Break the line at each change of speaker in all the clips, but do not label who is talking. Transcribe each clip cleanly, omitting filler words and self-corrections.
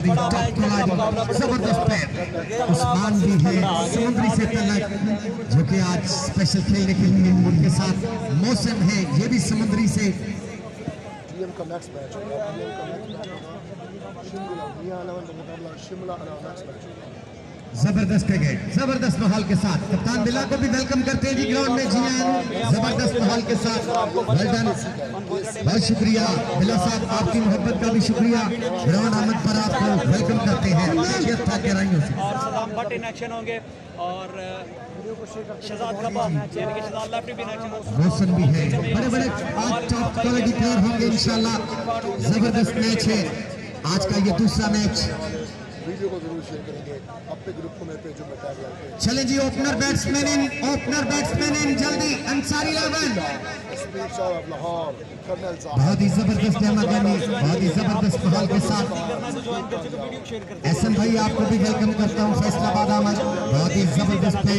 जबरदस्त पैर उस्मान भी है समुद्री से तलक, जो कि आज स्पेशल खेलने के लिए उनके साथ मौसम है, ये भी समुद्री से। जबरदस्त गए, जबरदस्त माहौल के साथ कप्तान बिला को भी वेलकम करते हैं जी ग्राउंड में। जी जबरदस्त माहौल के साथ वेल डन, बहुत शुक्रिया बिला साहब, आपकी मोहब्बत का भी शुक्रिया। ग्राउंड आमद पर आपको वेलकम करते हैं। मौसम भी है, बड़े बड़े आज टॉप क्वालिटी प्लेयर होंगे इंशाल्लाह। जबरदस्त मैच है आज का, ये दूसरा मैच। वीडियो को जरूर शेयर करेंगे अपने ग्रुप में पे जो बता रहे हैं। चलें जी, ओपनर बैट्समैन इन जल्दी। अंसारी 11 बहुत ही जबरदस्त है, बहुत ही जबरदस्त माहौल के साथ। एहसन भाई आपको भी वेलकम करता हूँ। फैसलाबाद आमद, बहुत ही जबरदस्त है।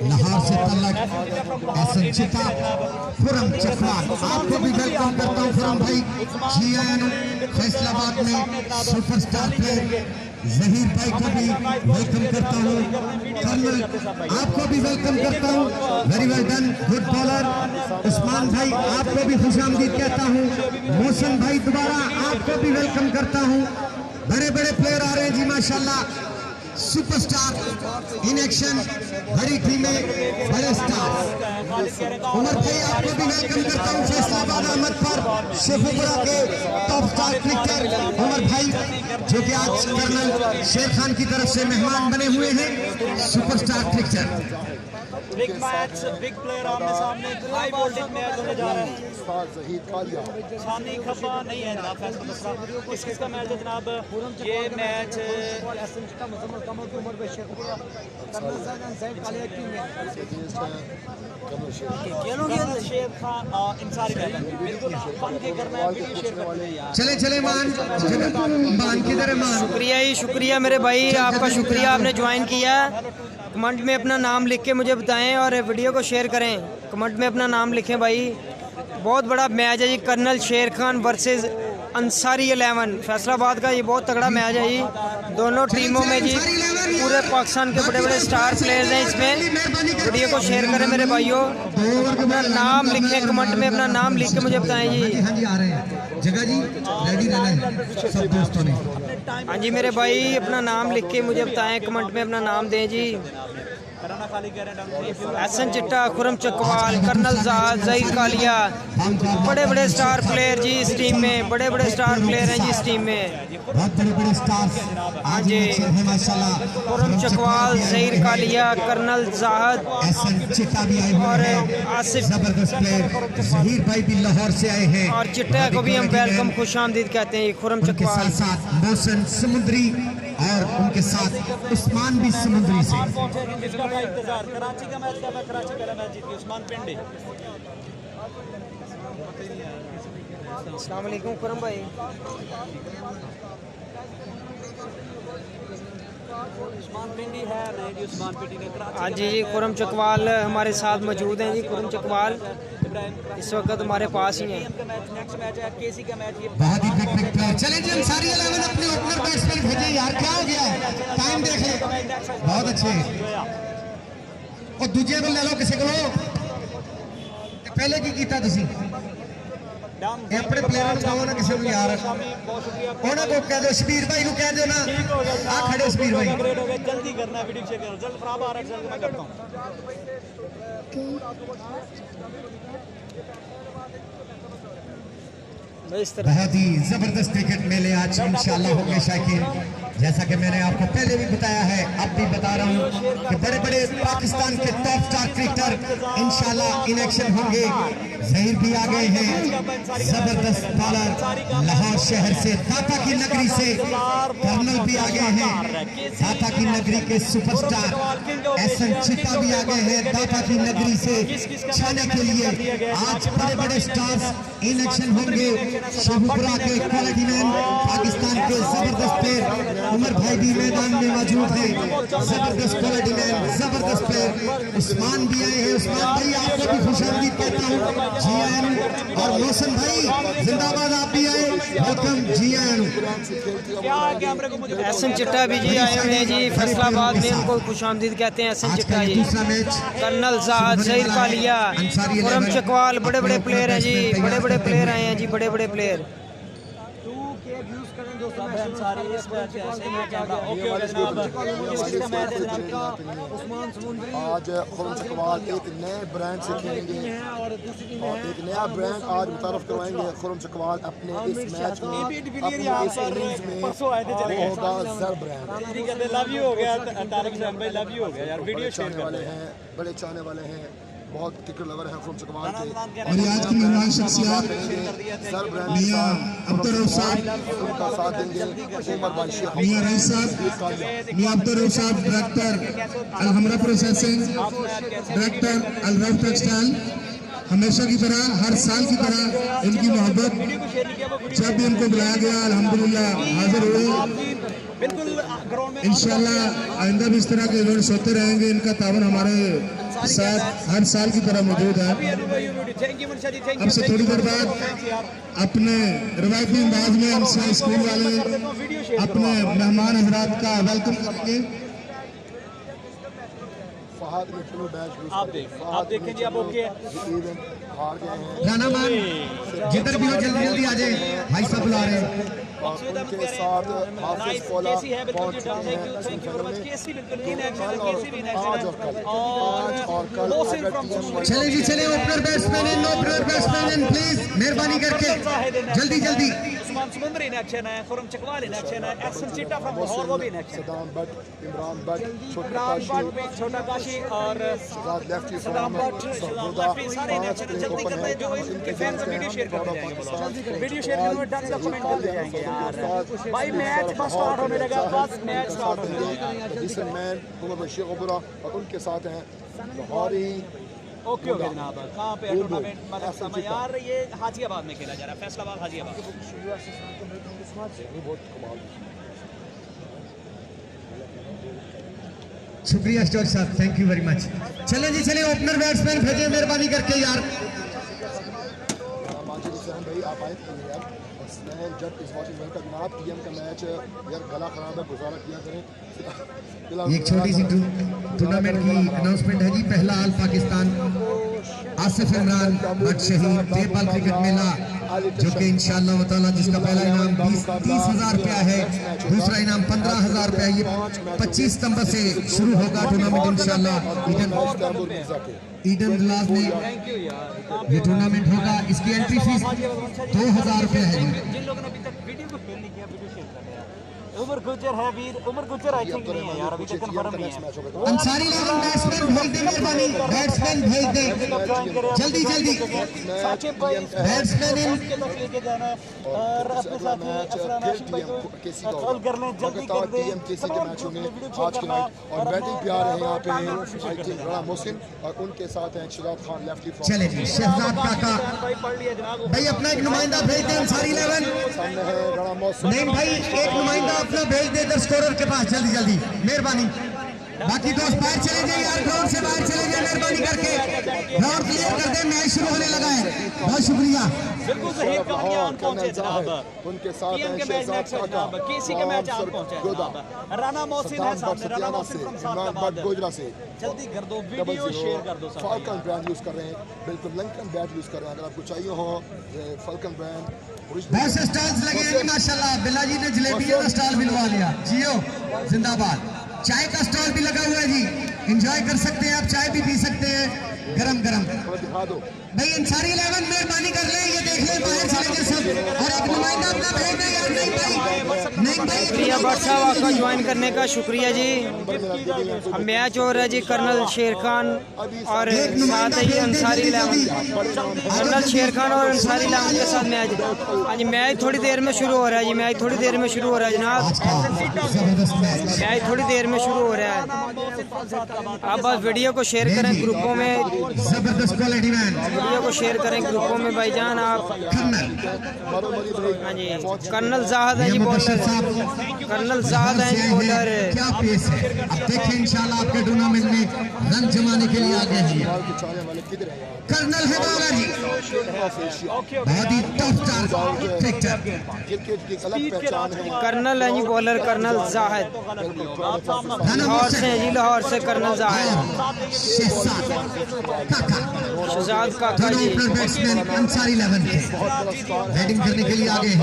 लाहौर से तलक एहसन चिता, खुरम चकवाल आपको भी वेलकम करता हूँ। खुरम भाई जी फैसलाबाद में सुपरस्टार प्लेयर जहीर भाई को भी वेलकम करता हूँ। कर्नल आपको भी वेलकम करता हूँ। Very well done, good bowler. Usman भाई आपको भी खुशामदीद कहता हूँ। मौसम भाई दोबारा आपको भी वेलकम करता हूँ। बड़े बड़े प्लेयर आ रहे हैं जी माशाल्लाह, सुपरस्टार इन एक्शन, बड़ी टीमें, बड़े स्टार। उमर भाई आपको भी वेलकम करता हूँ। फैसलाबाद अहमद पर शेखुपुरा के टॉप स्टार क्रिकेटर उमर भाई, जो कि आज कर्नल शेर खान की तरफ से मेहमान बने हुए हैं। Superstar cricketer,
big match, big player आमने सामने, हाई वोल्टेज मैच होने जा रहा है। शानी खफा नहीं है जनाब फैसला किस का मैच है जनाब? ये मैच
चले मान किधर है मान?
शुक्रिया ही शुक्रिया मेरे भाई, आपका शुक्रिया, आपने ज्वाइन किया। कमेंट में अपना नाम लिख के मुझे बताएं और वीडियो को शेयर करें। कमेंट में अपना नाम लिखें भाई। बहुत बड़ा मैच है जी, कर्नल शेर खान वर्सेस अंसारी 11 फैसलाबाद का। ये बहुत तगड़ा मैच है जी, दोनों टीमों में जी पूरे पाकिस्तान के बड़े बड़े स्टार प्लेयर्स हैं इसमें। वीडियो को शेयर करें मेरे भाइयों, अपना नाम लिखें, कमेंट में अपना नाम लिख के मुझे बताएं जी।
जगह जी रेडी रहना है सब दोस्तों ने।
हाँ जी मेरे भाई, अपना नाम लिख के मुझे बताएं, कमेंट में अपना नाम दें जी। एहसन चिट्टा, खुरम चकवाल, कर्नल जहीर कालिया, बड़े बड़े स्टार प्लेयर जी इस टीम में, बड़े बड़े स्टार प्लेयर हैं जी इस टीम में।
बहुत बड़े बड़े स्टार्स
हाँ जी, खुरम चकवाल, जहीर कालिया, कर्नल जाहद,
एहसन चिट्टा भी आए हुए हैं,
आसिफ
जबरदस्त प्लेयर जहीर भाई भी लाहौर से आए हैं।
और चिट्टा को भी हम वेलकम खुशामदीद कहते हैं। खुरम चकवाल
साथ मौसम समुद्री और उनके साथ उस्मान भी समुद्री से।
कराची का मैच था, कराची पहला मैच जीती उस्मान पिंडी।
अस्सलाम वालेकुम खुरम भाई।
उस्मान पिंडी है नहीं जी, उस्मान पिंडी ने कराची।
हाँ जी, खुरम चकवाल हमारे साथ मौजूद हैं जी। खुरम चकवाल इस वक्त हमारे पास ही हैं।
नेक्स्ट मैच है केसी का मैच। ये
बहुत ही बिग प्लेयर। चलें जी, अंसारी 11 अपने ओपनर बैट्समैन भेजे यार, क्या हो गया है? टाइम देख ले, बहुत अच्छे। और दूजे को ले लो, किसी को लो, पहले की कीता तुसी अपने प्लेयर को कहो ना किसी को यार, उन्होंने को कह दो, शबीर भाई को कह दो ना, आ खड़े शबीर भाई।
जल्दी करना, वीडियो शेयर करो जल्द, फराब आ रहा है, मैं करता हूं।
बहुत ही जबरदस्त क्रिकेट मेले आज इंशाल्लाह होंगे शायकीन। जैसा कि मैंने आपको पहले भी बताया है, अब भी बता रहा हूँ कि बड़े बड़े पाकिस्तान के टॉप स्टार क्रिकेटर इंशाल्लाह इन एक्शन होंगे। जहीर भी आ गए हैं, जबरदस्त बॉलर लाहौर शहर से, दाता की नगरी से। कर्नल भी आ गए हैं, दाता की नगरी के सुपरस्टार। एहसन चिट्टा भी आ गए हैं, दाता की नगरी से छाने के लिए। आज बड़े बड़े स्टार्स इन एक्शन होंगे। शेखुपुरा के क्वालिटी मैन, पाकिस्तान के जबरदस्त प्लेयर उमर भाई भी मैदान में मौजूद है। जबरदस्त क्वालिटी मैन, जबरदस्त प्लेयर उस्मान भी आए हैं। उस्मान भाई आपको भी खुशामदीद कहता हूँ। जी आयन और मौसम भाई जिंदाबाद, आप भी आए, वेलकम जी आयन।
एहसन चिट्टा भी जी आए हुए हैं जी फैसलाबाद में, उनको खुशामदीद कहते हैं एहसन
आज
चिट्टा
का
जी।
दूसरा मैच
कर्नल जाहद, जहीर कालिया, खुरम चकवाल, बड़े बड़े प्लेयर हैं जी, बड़े बड़े प्लेयर आए हैं जी, बड़े बड़े प्लेयर।
आज खुरम चकवाल एक नए ब्रांड से खेलेंगे और एक नया ब्रांड आज मुतारफ करवाएंगे। खुरम चकवाल अपने इस मैच में, अपने इस इनिंग्स में वो होगा जर ब्रांड।
लव यू हो गया तारिक खान भाई, लव यू हो गया यार। वीडियो शेयर कर
वाले हैं, बड़े चाहने वाले हैं, बहुत क्रिकेट लवर हैं खुरम चकवाल के।
और आज की मेहमान शख्सियत
जर ब्रांड
मियां अब्दुल रऊफ साहब,
उनका साथ देंगे उमर भाई शेख,
मियां रईस साहब, मियां अब्दुल रऊफ साहब director Alhamra processing, director Alraf textile. हमेशा की तरह, हर साल की तरह इनकी मोहब्बत, जब भी इनको बुलाया गया अल्हम्दुलिल्लाह हाजिर हुए। इंशाल्लाह आइंदा भी इस तरह के इवेंट्स होते रहेंगे। इनका तावन हमारे साथ हर साल की तरह मौजूद है। अब से थोड़ी देर बाद अपने रवायती अंदाज में हमसे स्कूल वाले अपने मेहमान हजरात का वेलकम करेंगे।
फहद ने चलो बैच
आप देखें जी, आप ओके
हार गए हैं।
राना मान जिधर भी हो जल्दी जल्दी आ जाए, भाई साहब बुला रहे हैं।
उनके साथ हाफिज फौला पहुंच चुके हैं आज और कल
चले जी चले, opener batsman in, opener batsman in please, मेहरबानी करके जल्दी जल्दी।
उस्मान समुंदरी इन एक्शन है, खुरम चकवाल इन एक्शन है, एहसन चिट्टा फ्रॉम लाहौर वो भी इन एक्शन है,
सदाम भट्ट, इमरान भट्ट,
इमरान भट्ट, छोटा काशी और सदाम भट्ट, लेफ्टी सारे इन एक्शन है। जल्दी करते हैं, जो इनके फैंस वीडियो शेयर करते जाएंगे, वीडियो शेयर करने में डन का कमेंट करते जाएंगे यार। भाई मैच बस स्टार्ट होने लगा, बस मैच स्टार्ट होने लगा।
डिसन मैन उमर बशीर गुबरा और उनके साथ हैं लाहौरी।
ओके ओके जनाब, कहाँ पे टूर्नामेंट मतलब समय यार, ये हाजियाबाद में खेला जा रहा है, फैसलाबाद हाजियाबाद।
शुक्रिया स्टोर साहब, थैंक यू वेरी मच। चले जी चले, ओपनर बैट्समैन भेजे मेहरबानी करके यार।
माजिद हुसैन भाई आप आए थे यार, जब इस वॉचिंग वेलकम जनाब। टीएम का मैच यार गला खराब है, गुजारा किया करें।
एक छोटी सी टूर्नामेंट की अनाउंसमेंट है जी। पहला आल पाकिस्तान आसिफ इमरान भट्ट शहीद देवपाल क्रिकेट मेला, जो कि इंशाअल्लाह ताला जिसका पहला इनाम 30,000 रुपया है, दूसरा इनाम 15,000 रुपया। ये 25 सितंबर से शुरू होगा टूर्नामेंट इंशाअल्लाह। ईडन विलास में ये टूर्नामेंट होगा। इसकी एंट्री फीस 2,000 रुपये है जी।
जिन लोगों ने अभी तक वीडियो को शेयर नहीं किया, वीडियो शेयर कर रहे हैं। उमर गुज्जर है वीर, उमर गुज्जर आई थिंक नहीं है यार, अभी तक कंफर्म नहीं है।
अंसारी लेवल बैट्समैन भेज दे मेहरबानी, बैट्समैन भेज दे जल्दी जल्दी।
साकिब भाई
बैट्समैन इन
के तक लेके जाना है और अपने साथ में असरान आशिक भाई को कॉल कर लें, जल्दी कर दें।
टीएम केसी के मैच होंगे आज के नाइट और बैटिंग पे आ रहे हैं यहाँ पे आई थिंक राणा मोहसिन और उनके साथ हैं शहजाद खान लेफ्टी फ्रॉम।
चले जी शहजाद काका
भाई पढ़ लिया जनाब।
भाई अपना एक नुमाइंदा भेज दे अंसारी लेवल।
सामने है राणा मोहसिन।
नहीं भाई एक नुमाइंदा अपना भेज दे इधर स्कोरर के पास, जल्दी जल्दी मेहरबानी। बाकी दोस्त बाहर चले जाए यार, ग्राउंड से बाहर चले जाए मेहरबानी करके। ग्राउंड क्लियर कर दे, मैच शुरू होने लगा है। बहुत शुक्रिया।
बिल्कुल सही कहानियां पहुंचे जनाब।
उनके साथ
टीएम
हैं
के मैच
शहजाद
नेक्स्ट जनाब, केसी के मैच आप पहुंचे जनाब। राणा मोहसिन है सामने, राणा मोहसिन फ्रॉम
इमरान भट्ट गोजरा से
जल्दी कर दो, वीडियो शेयर कर दो।
फाल्कन ब्रांड यूज कर रहे हैं, बिल्कुल लंकन बैट यूज कर रहे हैं। अगर आपको चाहिए हो फाल्कन ब्रांड
बहुत से स्टॉल्स लगे हैं माशाल्लाह। बिल्ला जी ने जलेबियों का स्टॉल भी लगा लिया, जियो जिंदाबाद। चाय का स्टॉल भी लगा हुआ है जी, एंजॉय कर सकते हैं आप, चाय भी पी सकते हैं गरम गरम।
दिखा दो
भाई अंसारी 11 मेहरबानी कर ले, ये देख ले बाहर चले गए सब। और एक नुमाइंदा अपना भेज दे यार। नहीं भाई नहीं भाई,
शुक्रिया भट्ट साहब आपका ज्वाइन करने का, शुक्रिया जी। अब मैच हो रहा है जी कर्नल शेर खान और साथ ही अंसारी इलेवन, कर्नल शेर खान और अंसारी इलेवन के साथ मैच। हाँ जी मैच थोड़ी देर में शुरू हो रहा है जी, मैच थोड़ी देर में शुरू हो रहा है जनाब,
जबरदस्त मैच।
मैच थोड़ी देर में शुरू हो रहा है। आप बस वीडियो को शेयर करें ग्रुपों में,
जबरदस्त क्वालिटी मैन
वीडियो को शेयर करें ग्रुपों में भाईजान आप।
कर्नल
हाँ जी कर्नल जाहद है जी
ये
बॉलर।
मुबशर साहब
कर्नल जाहिद हैं जी बॉलर।
क्या पेस है, अब देखें इंशाल्लाह आपके टूर्नामेंट में रन जमाने के लिए आगे हैं कर्नल है बॉलर ही, बहुत ही टफ क्रिकेटर।
कर्नल है जी बॉलर कर्नल जाहिद, लाहौर से हैं जी, लाहौर से कर्नल जाहिद। शहजाद काका जी
बैट्समैन अंसारी 11 के बैटिंग करने के लिए आगे हैं।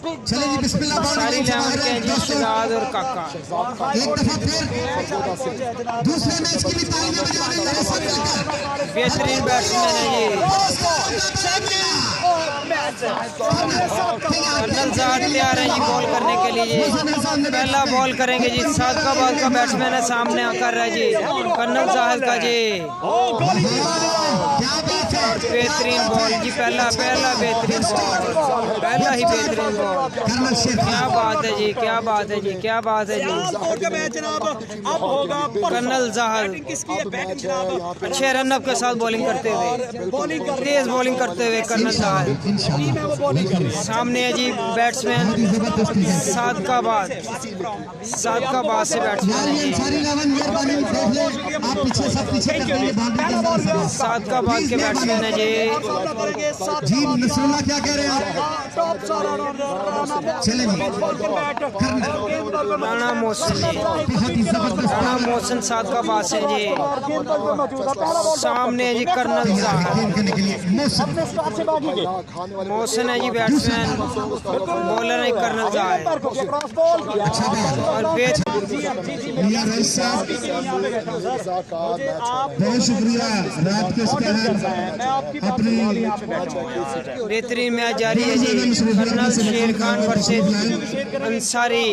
चले जी बिस्मिल्लाह,
सारी लेवन के हैं जी शहजाद और काका।
एक दफा फिर दूसरे मैच की भी तालियां बजाने लगे सब मिलकर।
बेहतरीन बैट्समैन है ये कर्नल जाहिद, तैयार है जी बॉल करने के लिए। पहला बॉल करेंगे जी, सादकाबाद का बैट्समैन है सामने आकर रहा जी कर्नल जाहिद का जी। बेहतरीन बॉल जी, पहला बेहतरीन बॉल, पहला ही बेहतरीन बॉल। क्या बात है जी, क्या बात है जी, क्या बात है जी। कर्नल जाहिद अच्छे रनअप के साथ बॉलिंग करते हुए, तेज बॉलिंग करते हुए कर्नल जाहिद। सामने है जी बैट्समैन सादकाबाद से बैट्समैन है सादकाबाद के बैट्समैन है जी
नसरुल्लाह, क्या कह रहे हैं आप? चले
राणा मोहसिन सादकाबाद से जी। सामने है जी कर्नल जाहिद, मोहसिन है जी बैट्समैन, बॉलर है कर्नल जाहिद। और
बहुत शुक्रिया रात के अपनी
बेहतरीन मैच जारी है जी। कर्नल शेर खान वर्सेस अंसारी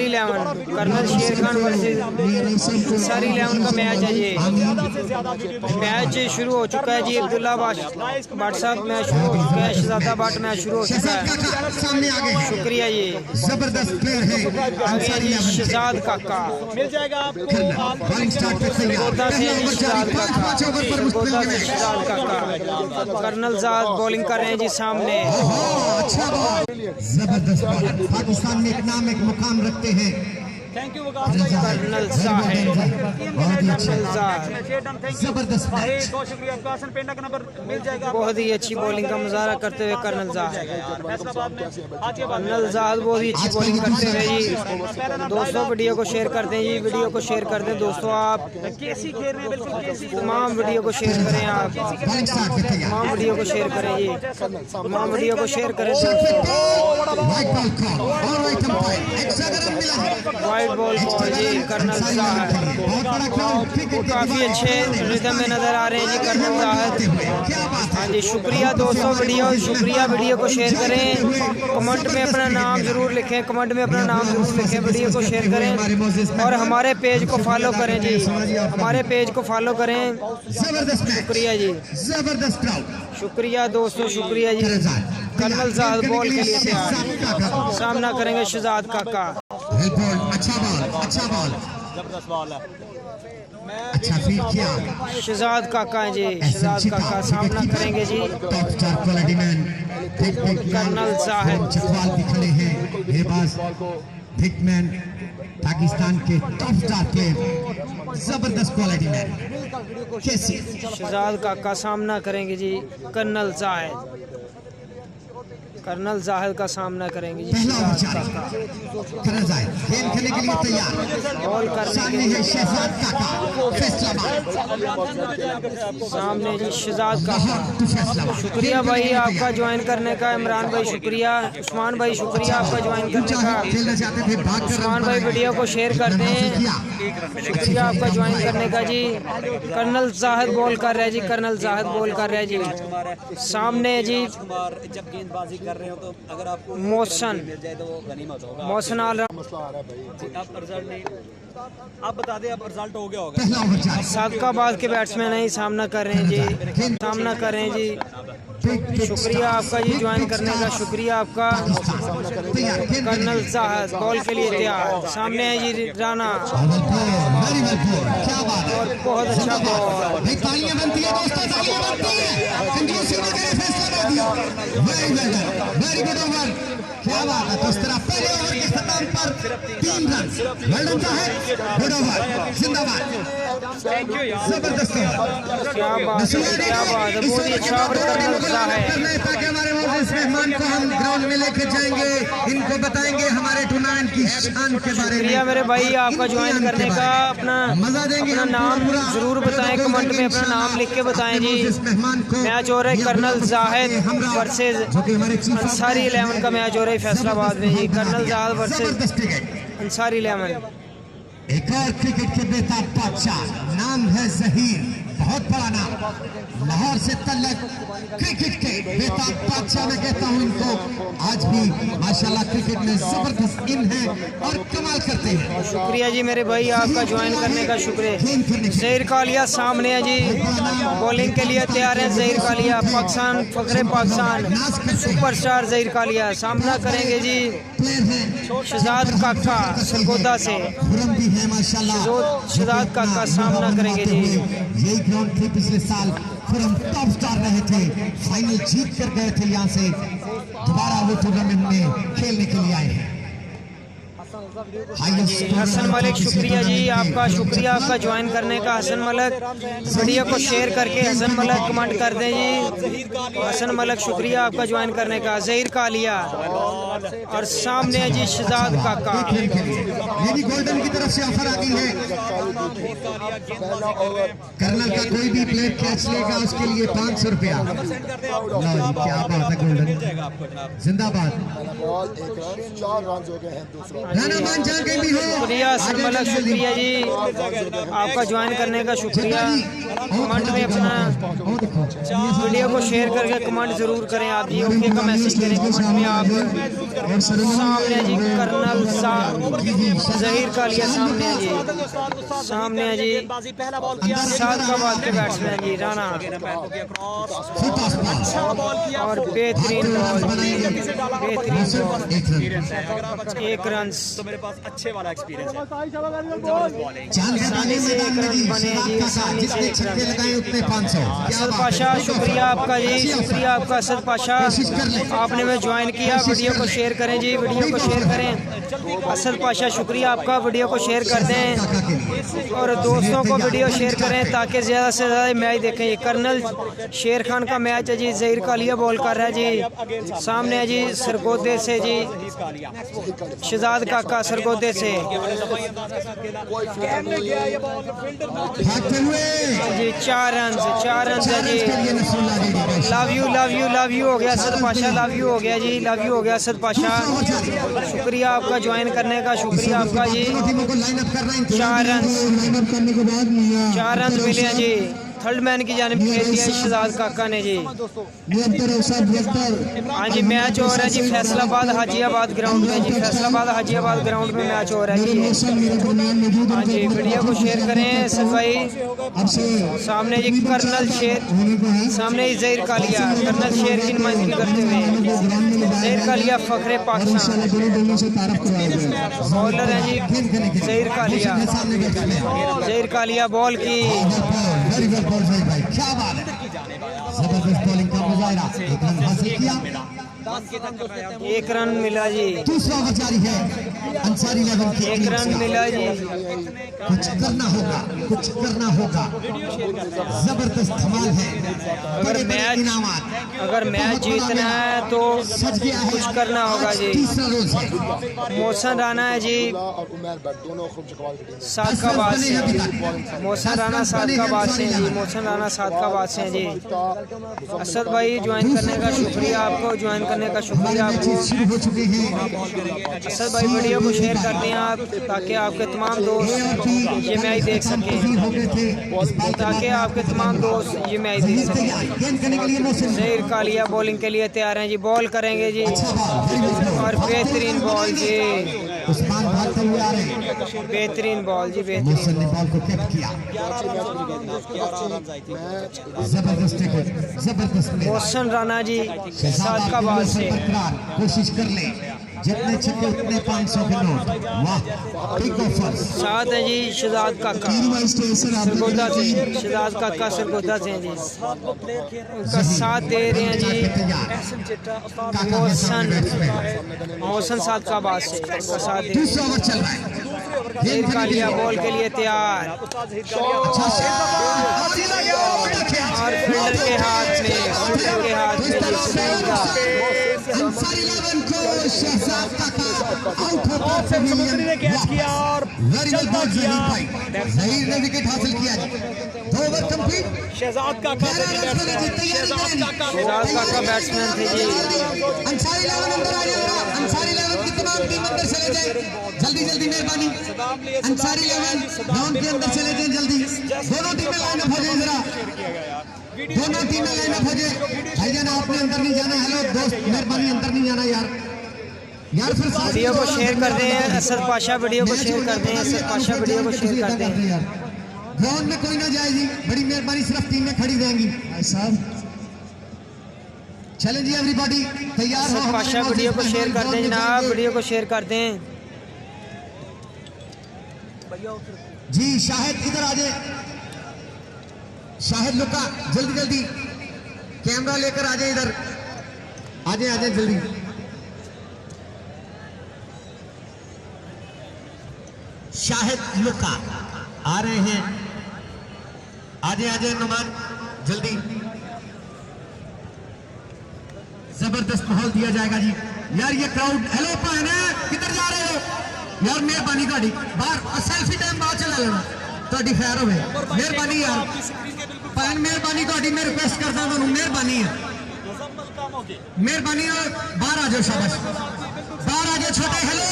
11, कर्नल शेर खान वर्सेस अंसारी 11 का मैच है जी। मैच शुरू हो चुका है जी। अब्दुल्ला भट्ट साहब मैच शुरू हो चुका है, शहजादा भट्ट मैच शुरू हो चुका है। शुक्रिया जी।
जबरदस्त प्लेयर है
आगे जी शहजाद काका,
मिल जाएगा आपको।
गोदा से शहजाद काका। कर्नल जाहिद बॉलिंग कर रहे हैं जी सामने।
अच्छा बॉल, जबरदस्त बॉल। पाकिस्तान में एक नाम एक मुकाम रखते हैं
थैंक यू
कर्नल जाहिद,
जबरदस्त मैच।
बहुत शुक्रिया आपका। आसन पेंडा का नंबर मिल जाएगा।
बहुत ही अच्छी बॉलिंग का मुजाहरा करते हुए कर्नल जाहिद। कर्नल जाहिद बहुत ही अच्छी बॉलिंग करते हुए जी। दोस्तों वीडियो को शेयर कर दें जी, वीडियो को शेयर कर दें दोस्तों। आप
केसी खेल रहे हैं, बिल्कुल केसी।
तमाम वीडियो को शेयर करें, आप तमाम वीडियो को शेयर करें जी, तमाम वीडियो को शेयर करें। वाइड बॉल जी कर्नल जाहिद, काफ़ी अच्छे रिदम में नज़र आ रहे हैं जी कर्नल जाहिद। हाँ जी शुक्रिया दोस्तों, वीडियो को शेयर करें, कमेंट में अपना नाम ज़रूर लिखें, कमेंट में अपना नाम ज़रूर लिखें, वीडियो को शेयर करें और हमारे पेज को फॉलो करें जी, हमारे पेज को फॉलो करें। शुक्रिया जी, शुक्रिया दोस्तों, शुक्रिया जी। कर्नल जाहिद बॉल के लिए तैयार, सामना करेंगे शहजाद काका।
अच्छा बॉल,
जबरदस्त बॉल है।
अच्छा फील्ड किया।
शहजाद काका जी, शहजाद काका सामना करेंगे जी
top star quality man
colonel Zahid.
Chakwal भी खड़े हैं, ये बात हिटमैन पाकिस्तान के टॉप स्टार प्लेयर, जबरदस्त क्वालिटी मैन कैसी।
शहजाद काका सामना करेंगे जी कर्नल जाहिद, कर्नल जाहिद का सामना करेंगे जी शहजाद काका।
कर्नल जाहिद गेम खेलने के लिए तैयार,
बॉल करने के लिए
शहजाद काका फैसलाबाद,
सामने जी शहजाद काका। शुक्रिया भाई आपका ज्वाइन करने का, इमरान भाई शुक्रिया, उस्मान भाई शुक्रिया आपका ज्वाइन करने का।
खेलना चाहते थे भाग कर
उस्मान भाई वीडियो को शेयर कर दें, शुक्रिया आपका ज्वाइन करने का जी। कर्नल जाहिद बॉल कर रहे हैं जी, कर्नल जाहिद बॉल कर रहे हैं जी। सामने जी
जब गेंदबाजी कर रहे हो तो अगर आपको
मोहसिन,
मिल जाए तो वो गनीमत होगा।
मोहसिन आल
अब रिजल्ट नहीं, आप बता दें अब रिजल्ट हो गया होगा।
सादकाबाद के बैट्समैन ही सामना कर रहे हैं जी, सामना कर रहे हैं जी। शुक्रिया आपका जी ज्वाइन करने का, शुक्रिया आपका। कर्नल जाहिद बॉल के लिए तैयार, सामने है जी राणा, और बहुत अच्छा बॉल।
तालियां बनती है दोस्तों, तालियां बनती है। वेरी गुड ओवर, क्या बात है। तो इस तरह पहले ओवर के खत्म पर 3 रन। वेल डन है, गुड ओवर, जिंदाबाद, जबरदस्त ओवर,
क्या बात है, क्या बात है, बहुत ही अच्छा ओवर कर्नल शाह है।
ताकि हमारे मोजिज़ मेहमान को हम ग्राउंड में लेकर जाएंगे, इनको बताएंगे हमारे टूर्नामेंट की शान के बारे में।
शुक्रिया मेरे भाई आपका ज्वाइन करने का। अपना नाम जरूर बताएं, कमेंट में अपना नाम लिख के बताएं जी। मैच हो रहा है कर्नल जाहिद वर्सेस अंसारी 11 का मैच हो रहा है फैसलाबाद में जी। Colonel Zahid versus Ansari 11।
एक और क्रिकेट के बेताब बादशाह, नाम है जहीर, बहुत बड़ा नाम, लाहौर से तल्लक क्रिकेट के बेताब बादशाह मैं कहता हूं इनको। आज भी माशाल्लाह क्रिकेट में जबरदस्त इन है और कमाल करते हैं।
शुक्रिया जी मेरे भाई आपका ज्वाइन करने का शुक्रिया। जहीर कालिया सामने है जी, बॉलिंग के लिए तैयार है जहीर कालिया। पाकिस्तान फखरे पाकिस्तान सुपरस्टार जहीर कालिया सामना करेंगे जी शहजाद काका सरगोदा से। शहजाद काका सामना करेंगे जी।
यही ग्राउंड थे पिछले साल, खुरम टॉप स्टार रहे थे, फाइनल जीत कर गए थे यहाँ से। दोबारा वो टूर्नामेंट में खेलने के लिए आए हैं।
हसन मलिक शुक्रिया जी आपका, शुक्रिया आपका ज्वाइन करने का। हसन मलिक वीडियो को शेयर करके हसन मलिक कमेंट कर दें जी। हसन मलिक शुक्रिया आपका ज्वाइन करने का। जहीर कालिया और सामने है जी शहजाद काका।
लेडी गोल्डन की तरफ से ऑफर आ गई है, कर्नल का कोई भी प्लेयर कैच लेगा उसके लिए 500 रुपया। लो जी, क्या बात है, गोल्डन जिंदाबाद।
4 रन हो गए हैं दूसरा।
राना मान जहाँ कहीं भी हो,
शुक्रिया हसन मलिक, शुक्रिया जी आपका ज्वाइन करने का शुक्रिया। कमेंट में अपना वीडियो को शेयर करके कमेंट जरूर करें आप जी। ओके का मैसेज करें कमेंट में आप। सामने जी कर्नल जहीर कालिया सामने है जी, सामने है जी सादकाबाद के बैट्समैन जी राना। और बेहतरीन बॉल, बेहतरीन बॉल, 1 रन।
तो मेरे पास अच्छे वाला एक्सपीरियंस है।
आसानी से 1 रन बने जी, आसानी से 1 रन। असद पाशा शुक्रिया आपका जी, शुक्रिया आपका असद पाशा, आपने में ज्वाइन किया। वीडियो को शेयर करें जी, वीडियो को शेयर करें। असद पाशा शुक्रिया आपका, वीडियो को शेयर कर दें और दोस्तों को वीडियो शेयर करें ताकि ज़्यादा से ज़्यादा मैच देखें। ये कर्नल शेर खान का मैच है जी। जहीर कालिया बॉल कर रहा है जी, सामने है जी सरगोदे से जी शहजाद काका सरगोदे से जी। 4 रन है जी। Love you love you love you हो गया असद पाशा, लव यू हो गया जी, लव यू हो गया असद पाशा। शुक्रिया आपका ज्वाइन करने का, शुक्रिया आपका जी। 4 रन मिले हैं जी। थर्ड मैन की जानिब खेल दिया शहजाद काका ने जी। हाँ जी मैच हो रहा है जी फैसलाबाद हाजियाबाद ग्राउंड में जी। फैसलाबाद हाजियाबाद ग्राउंड में मैच हो रहा है जी। हाँ जी वीडियो को शेयर करें सर भाई। सामने जी कर्नल शेर, सामने ही जहीर कालिया, कर्नल शेर की नुमाइंदगी करते हुए जहीर कालिया फखरे पाकिस्तान। बॉलर है जी जहीर कालिया, जहीर कालिया बॉल की।
भाई क्या बात है, जबरदस्त बॉलिंग का मुजाहरा, 1 रन हासिल किया।
1 रन मिला जी।
दूसरा ओवर जारी है अंसारी 11 की।
1 रन मिला जी।
कुछ करना होगा, कुछ करना होगा, जबरदस्त धमाल है।
अगर मैच जीतना है तो कुछ करना होगा जी।
तीसरा रोज है,
मोहसन राणा है जी सादकाबाद से। मोहसन राणा सादकाबाद से जी, मोहसन राणा सादकाबाद से जी। असद भाई ज्वाइन करने का शुक्रिया आपको, ज्वाइन करने का शुक्रिया आपको। असद भाई वीडियो को शेयर कर दें आप ताकि आपके तमाम दोस्त ये मैच देख सकें, ताकि आपके तमाम दोस्त ये मैच देख सकें। जहीर कालिया बॉलिंग के लिए तैयार हैं जी, बॉल करेंगे जी और बेहतरीन बॉल जी, बेहतरीन बॉल जी, बेहतरीन
बॉल को कैच किया। जबरदस्त
मोहसन राणा जी सादकाबाद से।
कोशिश कर ले, जितने छक्के उतने 500 के नोट। वाह, बिग ऑफर्स।
साथ है जी शहजाद काका सरगोदा से, शहजाद काका सरगोदा से हैं जी, उनका साथ दे रहे हैं जी मोहसन साद का आवाज से, उनका साथ दे रहे हैं।
दूसरा ओवर चल रहा है,
खेल का लिया बॉल के लिए तैयार और फील्डर के हाथ में
अंसारी 11 को शहजाद काका आउट होकर
ने कैच किया और चलता किया।
जहीर ने विकेट हासिल किया। 2 ओवर कंप्लीट।
शहजाद काका
बैट्समैन थे जी।
अंसारी 11 अंदर आ जाएगा। अंसारी 11 की तमाम टीम अंदर चले जाए, जल्दी जल्दी मेहरबानी। अंसारी 11 ग्राउंड के अंदर चले जाए जल्दी। दोनों टीमें लाइन अप हो जाए जरा, दोनों टीमें लाइन अप हो जाए। भाईजान आपने अंदर नहीं जाना। हेलो दोस्त, मेहरबानी अंदर नहीं जाना यार। फिर
वीडियो को शेयर कर दें असद पाशा, वीडियो को शेयर कर दें असद पाशा, वीडियो को शेयर कर दें।
ग्राउंड में कोई ना जाए जी, बड़ी मेहरबानी, सिर्फ टीमें खड़ी रहेंगी भाई साहब। चलें जी एवरीबॉडी, तैयार हो।
असद पाशा वीडियो को शेयर कर दें जनाब, वीडियो को शेयर कर दें
जी। शाहिद इधर आ जाए, शाहिद लुका जल्दी जल्दी कैमरा लेकर आ जाए इधर, आ जाए जल्दी। शाहिद लुका आ रहे हैं, आ जाए नुमान जल्दी। जबरदस्त माहौल दिया जाएगा जी यार। ये क्राउड, हेलो पान किधर जा रहे हो यार? मेहरबानी गाड़ी बाहर, सेल्फी टाइम बाद चला लेना, ਤੁਹਾਡੀ ਖੈਰ ਹੋਵੇ। मेहरबानी यार पान, मेहरबानी ਤੁਹਾਡੀ, मैं रिक्वेस्ट करता हूं, मेहरबानी है, मेहरबानी बाहर आ जाओ, शाबाश बाहर आ जाओ छोटे। हेलो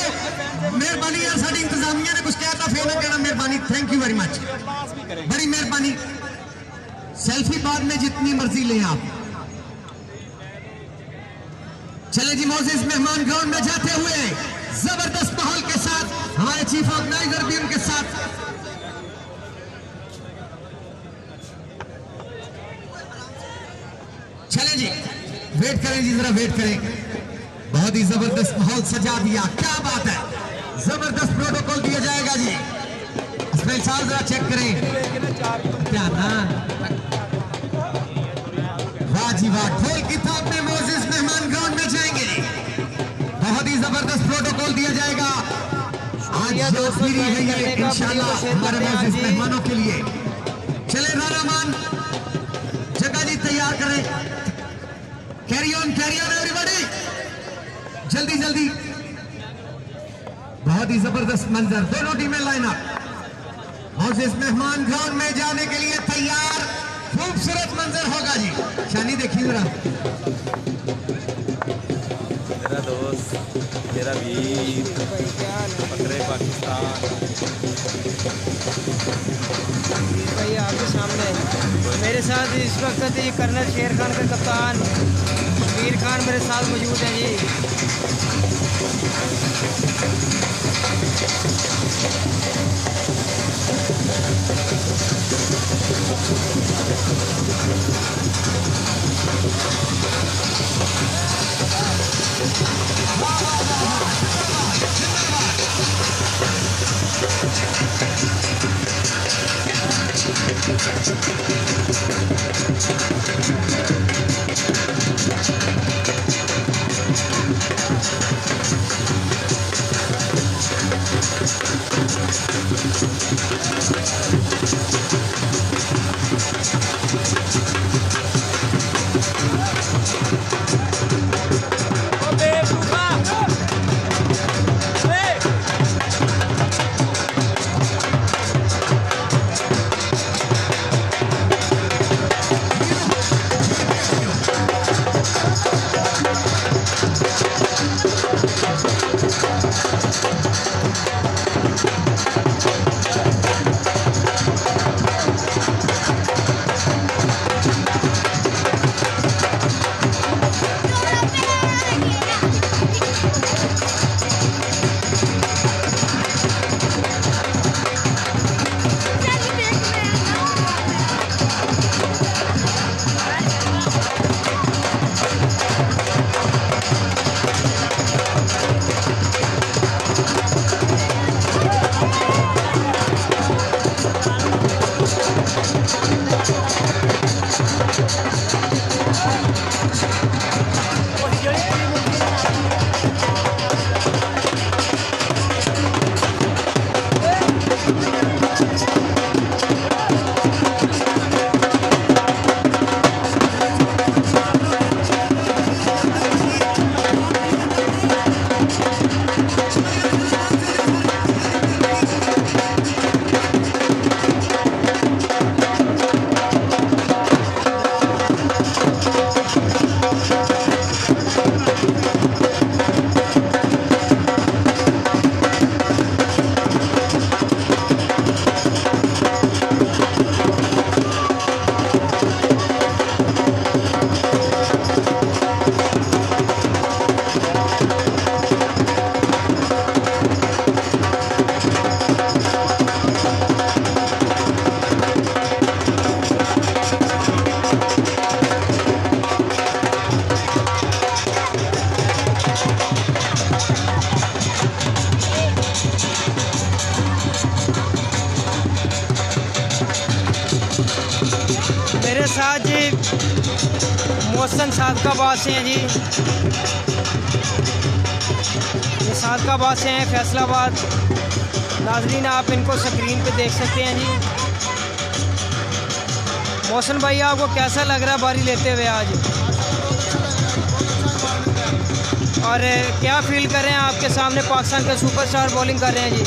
मेहरबानी यार, साड़ी इंतजामिया ने कुछ कहता फिर ना कहना मेहरबानी। थैंक यू वेरी मच, बड़ी मेहरबानी। सेल्फी बाद में जितनी मर्जी लें आप। चले जी, मोजिज मेहमान ग्राउंड में जाते हुए जबरदस्त माहौल के साथ, हमारे चीफ ऑर्गेनाइजर भी उनके साथ। चले जी, वेट करें जी, जरा वेट करें। बहुत ही जबरदस्त माहौल सजा दिया, क्या बात है, जबरदस्त प्रोटोकॉल दिया जाएगा जी। इसमें साल जरा चेक करें, क्या ना, वाह जी वाह। ढोल की थाप में मोजिज मेहमान ग्राउंड में जाएंगे, बहुत ही जबरदस्त प्रोटोकॉल दिया जाएगा। आज यादगिरी है ये इंशाल्लाह हमारे मोजिज मेहमानों के लिए। चले रारामान, जगह जी तैयार करें। कैरी ऑन एवरीबॉडी, जल्दी जल्दी। बहुत ही जबरदस्त मंजर, दोनों टीमें लाइन अप। मोजिज मेहमान ग्राउंड में जाने के लिए तैयार। खूबसूरत मंजर होगा जी। शानी देखिए जरा,
मेरा दोस्त, मेरा वीर, बकरे पाकिस्तान
भाई आपके सामने मेरे साथ इस वक्त ये कर्नल शेर खान का कप्तान वीर खान मेरे साथ मौजूद हैं जी। आज मोहसन सादकाबाद से हैं जी, ये सादकाबाद से हैं, फैसलाबाद। नाजरीन आप इनको स्क्रीन पे देख सकते हैं जी। मोहसन भाई आपको कैसा लग रहा है बारी लेते हुए आज, और क्या फील कर रहे हैं आपके सामने पाकिस्तान के सुपरस्टार बॉलिंग कर रहे हैं जी?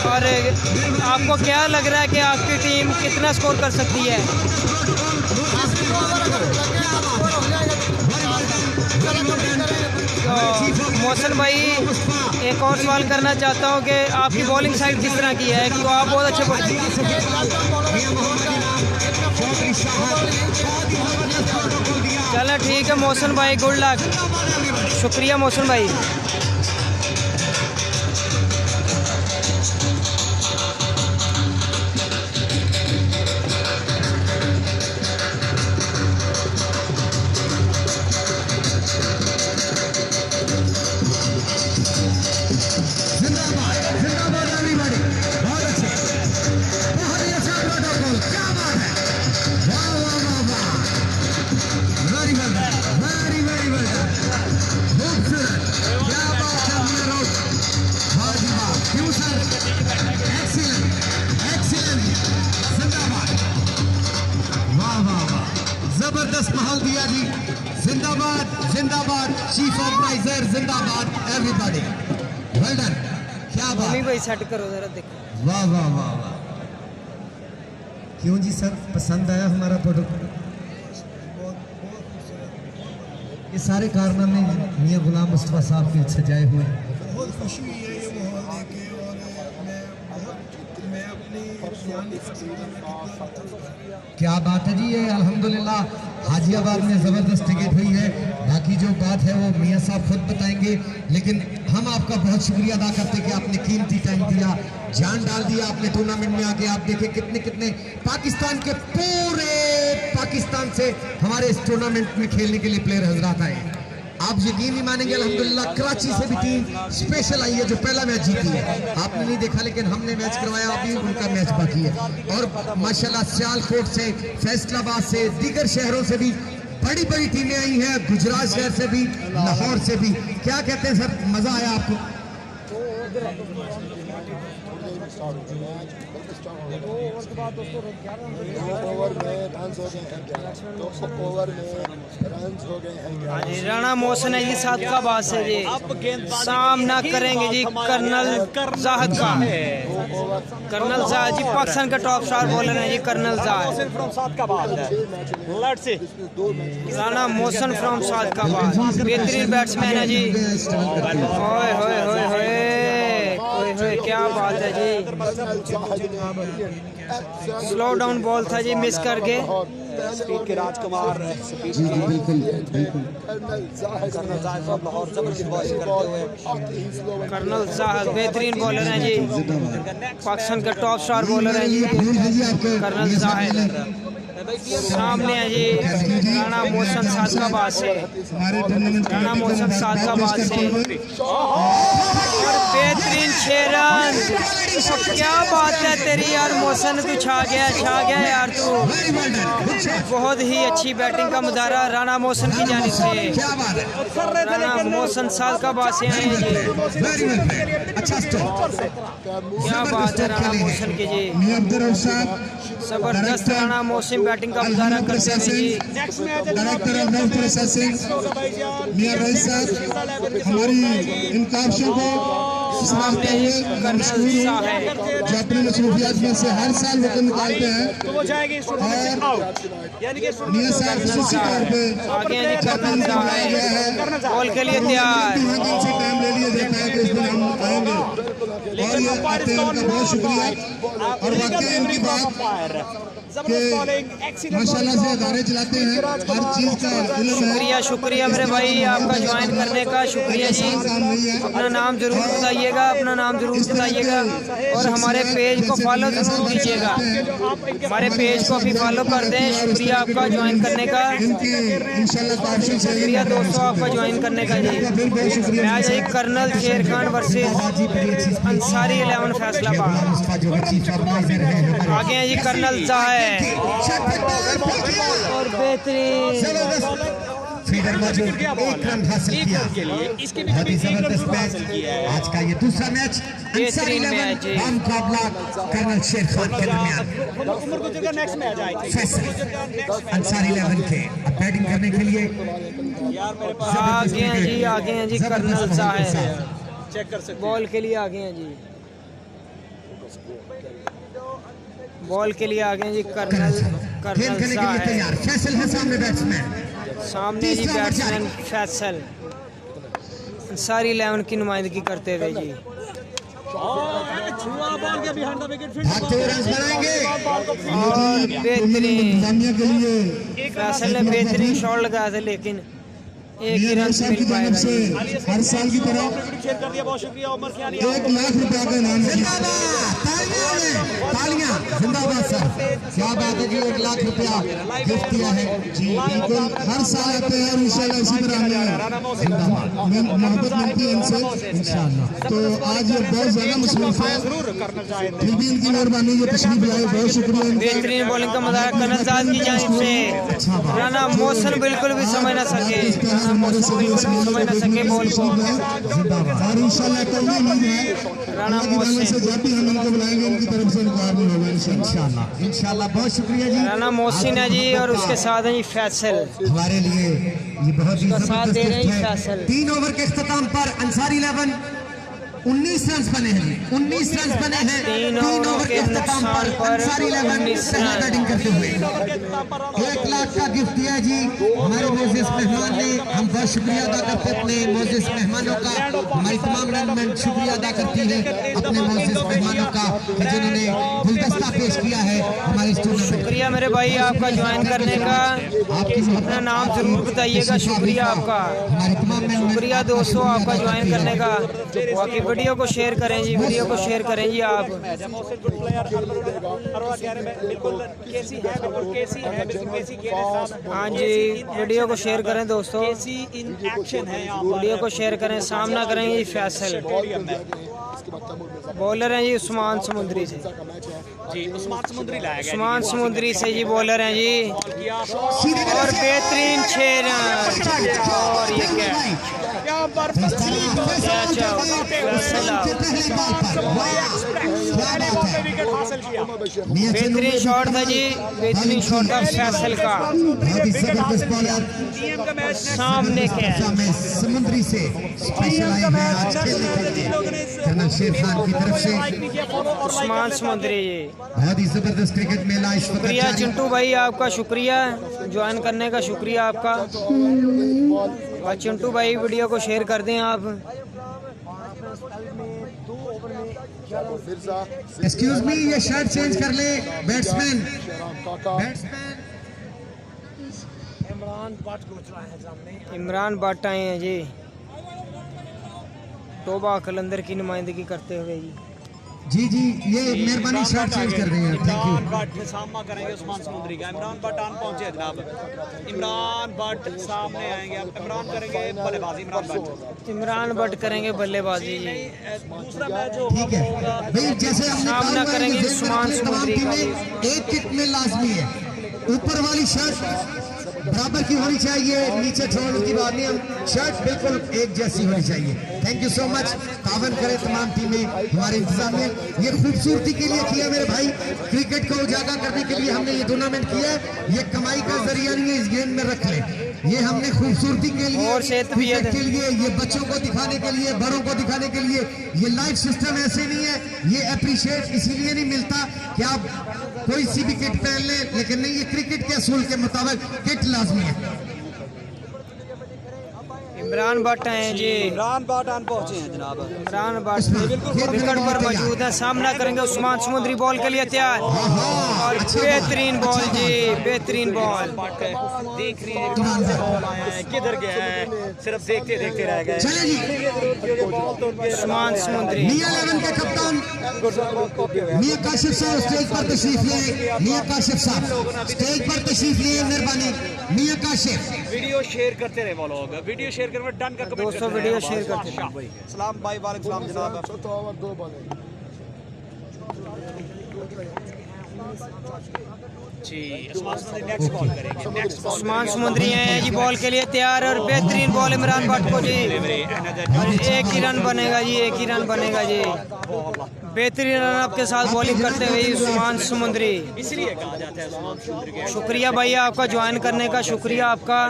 और आपको क्या लग रहा है कि आपकी टीम कितना स्कोर कर सकती है? तो मोहसन भाई एक और सवाल करना चाहता हूँ कि आपकी बॉलिंग साइड किस तरह की है, कि आप बहुत अच्छे चलें ठीक है मोहसन भाई, गुड लक, शुक्रिया मोहसन भाई।
जबरदस्त माहौल दिया जी, जिंदाबाद जिंदाबाद, चीफ ऑर्गेनाइजर जिंदाबाद, एवरीबॉडी वेल डन, क्या बात।
भाई सेट करो जरा, देखो,
वाह वाह वाह वाह, क्यों जी सर, पसंद आया हमारा प्रोडक्ट? ये सारे कारनामे मियां गुलाम मुस्तफा साहब के सजाए हुए हैं।
बहुत खुशी हुई है ये माहौल देख के, और मैं अपनी
क्या बात है जी, ये अल्हम्दुलिल्लाह हाजियाबाद में ज़बरदस्त टिकट हुई है। बाकी जो बात है वो मियां साहब खुद बताएंगे, लेकिन हम आपका बहुत शुक्रिया अदा करते हैं कि आपने कीमती टाइम दिया, जान डाल दिया आपने टूर्नामेंट में आके। आप देखें कितने कितने पाकिस्तान के, पूरे पाकिस्तान से हमारे इस टूर्नामेंट में खेलने के लिए प्लेयर हजरात आए। आप यकीन नहीं मानेंगे, अल्हम्दुलिल्लाह कराची से भी टीम स्पेशल आई है जो पहला मैच जीती है। आपने नहीं देखा लेकिन हमने मैच करवाया, अभी उनका मैच बाकी है। और माशाल्लाह सियालकोट से, फैसलाबाद से, दीगर शहरों से भी बड़ी बड़ी टीमें आई हैं, गुजरात शहर से भी, लाहौर से भी। क्या कहते हैं सर, मजा आया आपको?
राणा मोहसन है जी सादकाबाद से जी, सामना करेंगे जी कर्नल जाहिद का। कर्नल जाहिद जी पाकिस्तान का टॉप स्टार बॉलर है जी, कर्नल जाहिद। राणा मोहसन फ्रॉम सादकाबाद, बेहतरीन बैट्समैन है जी। ओए होए होए होए, क्या बात है जी, स्लो डाउन बॉल था जी, मिस करके।
स्पीड के राजकुमार,
जी बिल्कुल बिल्कुल,
कर्नल जाहिद बेहतरीन बॉलर हैं जी, पाकिस्तान का टॉप स्टार बॉलर हैं जी कर्नल जाहिद। सामने है जी राणा मोहसन सादकाबाद से, राणा मोहसन सादकाबाद से, और बेहतरीन 6 रन। क्या बात है तेरी यार मोहसन, तू छा गया यार तू। बहुत ही अच्छी बैटिंग का मुजाहरा राणा मोहसन की जानिब से। राणा मोहसन सादकाबाद से आए हैं जी, क्या बात है राणा मोहसन की जी, जबरदस्त राणा मोहसिन बैटिंग का मुजाहरा करते हैं जी।
Director of wealth processing Miyan rice साहब हमारी इन काविशों को सराहते हुए मशहूर हैं, जो अपनी मसरूफियात में से हर साल वक्त निकालते हैं। और मियां साहब खुसूसी तौर पे
बॉल के लिए तैयार,
से टाइम ले लिए, देखा है कि इस दिन हम आएंगे, और ये आते हैं, उनका बहुत शुक्रिया। और वाकई इनकी बात
जबरदस्त बॉलिंग, एक्सीलेंट
माशाल्लाह से अदारे चलाते हैं, हर चीज का इल्म है।
शुक्रिया शुक्रिया मेरे भाई आपका ज्वाइन करने का शुक्रिया जी।
काम नहीं है।
अपना नाम जरूर बताइएगा, अपना नाम जरूर बताइएगा और हमारे पेज को फॉलो जरूर कीजिएगा। हमारे पेज को अभी फॉलो कर दें। शुक्रिया आपका ज्वाइन करने का,
इनकी इंशाल्लाह काफी
शुक्रिया दोस्तों आपका ज्वाइन करने का जी। मैच है कर्नल शेर खान वर्सेस अंसारी 11 फैसलाबाद।
जो है चीफ ऑर्गेनाइजर है
आगे हैं जी कर्नल साहब और बेहतरीन
फीडर मौजूद, 1 रन हासिल किया।
इसके
बहुत ही जबरदस्त मैच आज का ये दूसरा मैच अंसारी
बेहतरीन मैच है।
मुकाबला कर्नल शेर खान के दरमियान।
उमर गुजर का नेक्स्ट मैच आएगा।
फैसल अंसारी 11 के अब बैटिंग करने के लिए
आगे हैं जी कर्नल साहब
चेक कर सकते
बॉल के लिए आगे हैं जी। बॉल के लिए आगे हैं जी
खेल
कर्नल
करने के लिए
साहब।
तैयार। फैसल है सामने बैट्समैन।
सामने जी बैट्समैन फैसल अंसारी 11 की नुमाइंदगी करते हुए जी।
छुआ बॉल के बिहाइंड द विकेट
भागते हुए रन बनाएंगे।
और बेहतरीन
इंतजामिया के लिए
फैसल ने बेहतरीन शॉट लगाया था लेकिन एक ही रन से
साहब की
मिल
जानब
पाएगा
से
जी।
हर साल की तरह
शेयर कर दिया, बहुत शुक्रिया उमर खियानी।
1 लाख रुपया का इनाम है।
तालियां जिंदाबाद सर, क्या बात है जी। 1 लाख रुपया गिफ्ट दिया है
जी बिल्कुल, हर साल आते हैं और इंशाल्लाह इसी तरह हमें मोहब्बत मिलती है इनसे इंशाल्लाह। तो आज ये बहुत ज्यादा मसरूफ है, फिर भी इनकी मेहरबानी ये तशरीफ लाए, बहुत शुक्रिया इनका।
बेहतरीन बॉलिंग का मजाक कर्नल साहब की जानिब से। राना मोहसिन बिल्कुल भी समझ ना सके,
हमारे सभी
समझ ना सके बॉल को।
और इंशाल्लाह कल भी उम्मीद है
राना
अल्लाह की रहमत से जब भी हम इनको बुलाएंगे इनकी तरफ से इनकार नहीं होगा इंशाल्लाह।
इंशाल्लाह बहुत शुक्रिया जी।
राना मोहसिन है जी और उसके साथ है जी फैसल।
हमारे लिए ये बहुत ही
उसका साथ दे रहे हैं
जबरदस्त
फैसल।
है। 3 ओवर के इख्तिताम पर अंसारी 11 19 रन बने हैं। 19 रन बने हैं
3
3 ओवर के इख्तिताम पर अंसारी 11 पहला बैटिंग करते हुए 1 लाख का गिफ्ट दिया जी हमारे मोजिस मेहमान ने। हम बहुत शुक्रिया अदा करते अपने मोजिस मेहमानों का। हमारी तमाम रनमैन शुक्रिया अदा करती है अपने मोजिस मेहमानों का जिन्होंने गुलदस्ता पेश किया है हमारे टूर्नामेंट।
शुक्रिया मेरे भाई आपका ज्वाइन करने का, अपना नाम जरूर बताइएगा। शुक्रिया आपका,
हमारे तमाम
शुक्रिया दोस्तों आपका ज्वाइन करने का। बाकी वीडियो को शेयर करें जी, वीडियो को शेयर करें जी आप। हाँ जी वीडियो को शेयर करें दोस्तों,
इन एक्शन है यहाँ
वीडियो को शेयर करें। सामना करेंगे जी फैसल, बॉलर हैं जी उस्मान समुद्री से।
जी उस्मान समुद्री लाया गया।
उस्मान समुद्री से जी बॉलर हैं जी और बेहतरीन 6 रन। और ये क्या
विकेट हासिल किया।
बेहतरीन शॉट था जी, बेहतरीन शॉट था फैसल का।
बहुत ही जबरदस्त बॉलर
टीम का मैच
सामने क्या है
में समुद्री से स्पेशल आए हैं आज खेलने के लिए कर्नल शेर खान की तरफ से।
उस्मान समुद्री जी।
बहुत ही जबरदस्त क्रिकेट मेला इस वक्त
शुक्रिया
जारी है।
चिंटू भाई आपका, शुक्रिया ज्वाइन करने का, शुक्रिया आपका। और चिंटू भाई वीडियो को शेयर कर दें आप।
एक्सक्यूज मी, ये शर्ट चेंज कर ले बैट्समैन।
इमरान भट्ट आए हैं जी तोबा कलंदर की नुमाइंदगी करते हुए जी।
जी जी ये मेहरबानी शर्ट चेंज कर देंगे, थैंक यू।
इमरान भट्ट सामना करेंगे उस्मान समुद्री का। इमरान भट्ट आन पहुंचे जनाब। इमरान भट्ट सामने आएंगे। अब इमरान करेंगे बल्लेबाजी।
इमरान भट्ट करेंगे बल्लेबाजी जी।
दूसरा मैच जो
ठीक है भाई, जैसे हमने
सामना
कहा हुआ है कि
करेंगे
जेल में
उस्मान
रखने तमाम
समुद्री का
टीमें एक किट में लाजमी है। ऊपर वाली शर्ट बराबर की होनी चाहिए, नीचे छोड़ने की बात नहीं, हम शर्ट बिल्कुल एक जैसी होनी चाहिए। Thank you so much. तावन करें तमाम टीमें, हमारे इंतजाम में ये खूबसूरती के लिए किया मेरे भाई। क्रिकेट को उजागर करने के लिए हमने ये टूर्नामेंट किया है। ये कमाई का जरिया नहीं है, इस गेम में रख ले। ये हमने खूबसूरती के लिए,
और सेहत भी है।
क्रिकेट के लिए, ये बच्चों को दिखाने के लिए, बड़ों को दिखाने के लिए। ये लाइफ सिस्टम ऐसे नहीं है, ये अप्रिशिएट इसीलिए नहीं मिलता कि आप कोई सी भी किट पहन लें, लेकिन नहीं, ये क्रिकेट के असूल के मुताबिक किट लाजमी है।
इमरान भट्ट हैं जी,
इमरान बाटान पहुंचे हैं जनाब।
इमरान भट्ट विकेट पर मौजूद है, सामना करेंगे उस्मान समुद्री बॉल के लिए तैयार और बेहतरीन बॉल जी, बेहतरीन बॉल।
देख रही है बॉल आया है, किधर गया है, सिर्फ देखते देखते रह गए।
उस्मान समुद्री
मियां 11 के कप्तान मियां काशिफ साहब स्टेज पर तशरीफ लिए। मियां काशिफ साहब स्टेज पर तशरीफ लिए, मेहरबानी मियां काशिफ।
वीडियो शेयर करते रहे वो लोग, वीडियो शेयर करके डन का कमेंट
दोस्तों वीडियो शेयर करते रहे।
सलाम भाई, वालेकुम सलाम जनाब।
चौथा ओवर 2 बॉलें
जी उस्मान समुद्री नेक्स्ट बॉल करेंगे, नेक्स्ट बॉल
उस्मान समुद्री हैं जी बॉल के लिए तैयार और बेहतरीन बॉल इमरान भट्ट को जी, और एक ही रन बनेगा जी, एक ही रन बनेगा जी। बेहतरीन रन आपके साथ बॉलिंग करते हुए उस्मान समुद्री।
इसलिए कहा जाता है उस्मान समुद्री के
शुक्रिया भाई आपका ज्वाइन करने का, शुक्रिया आपका।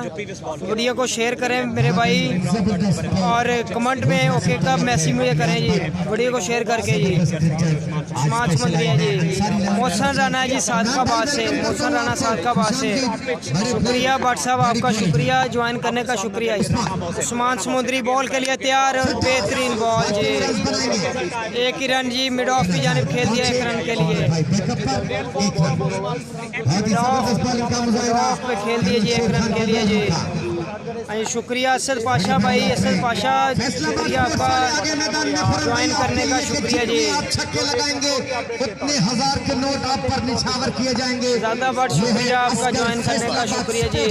वीडियो को शेयर करें मेरे भाई और कमेंट में ओके का मैसेज मुझे करें जी, वीडियो को शेयर करके जी। उस्मान समुद्री है जी, मोहसन राना जी सादकाबाद से, मोहसन राना सादकाबाद से। शुक्रिया भट्ट साहब आपका, शुक्रिया ज्वाइन करने का, शुक्रिया। उस्मान समुद्री बॉल के लिए तैयार और बेहतरीन बॉल जी, एक ही रन जी, मिड ऑफ की जानिब खेल दिया 1 रन के लिए। मिड ऑफ पे खेल दिए जी 1 रन के लिए जी। शुक्रिया असद पाशा भाई, असद पाशा शुक्रिया आपका ज्वाइन करने का, शुक्रिया जी।
आप छक्के लगाएंगे उतने हजार के नोट आप पर निछावर किए जाएंगे।
ज़्यादा बट शुक्रिया आपका ज्वाइन करने का, शुक्रिया जी।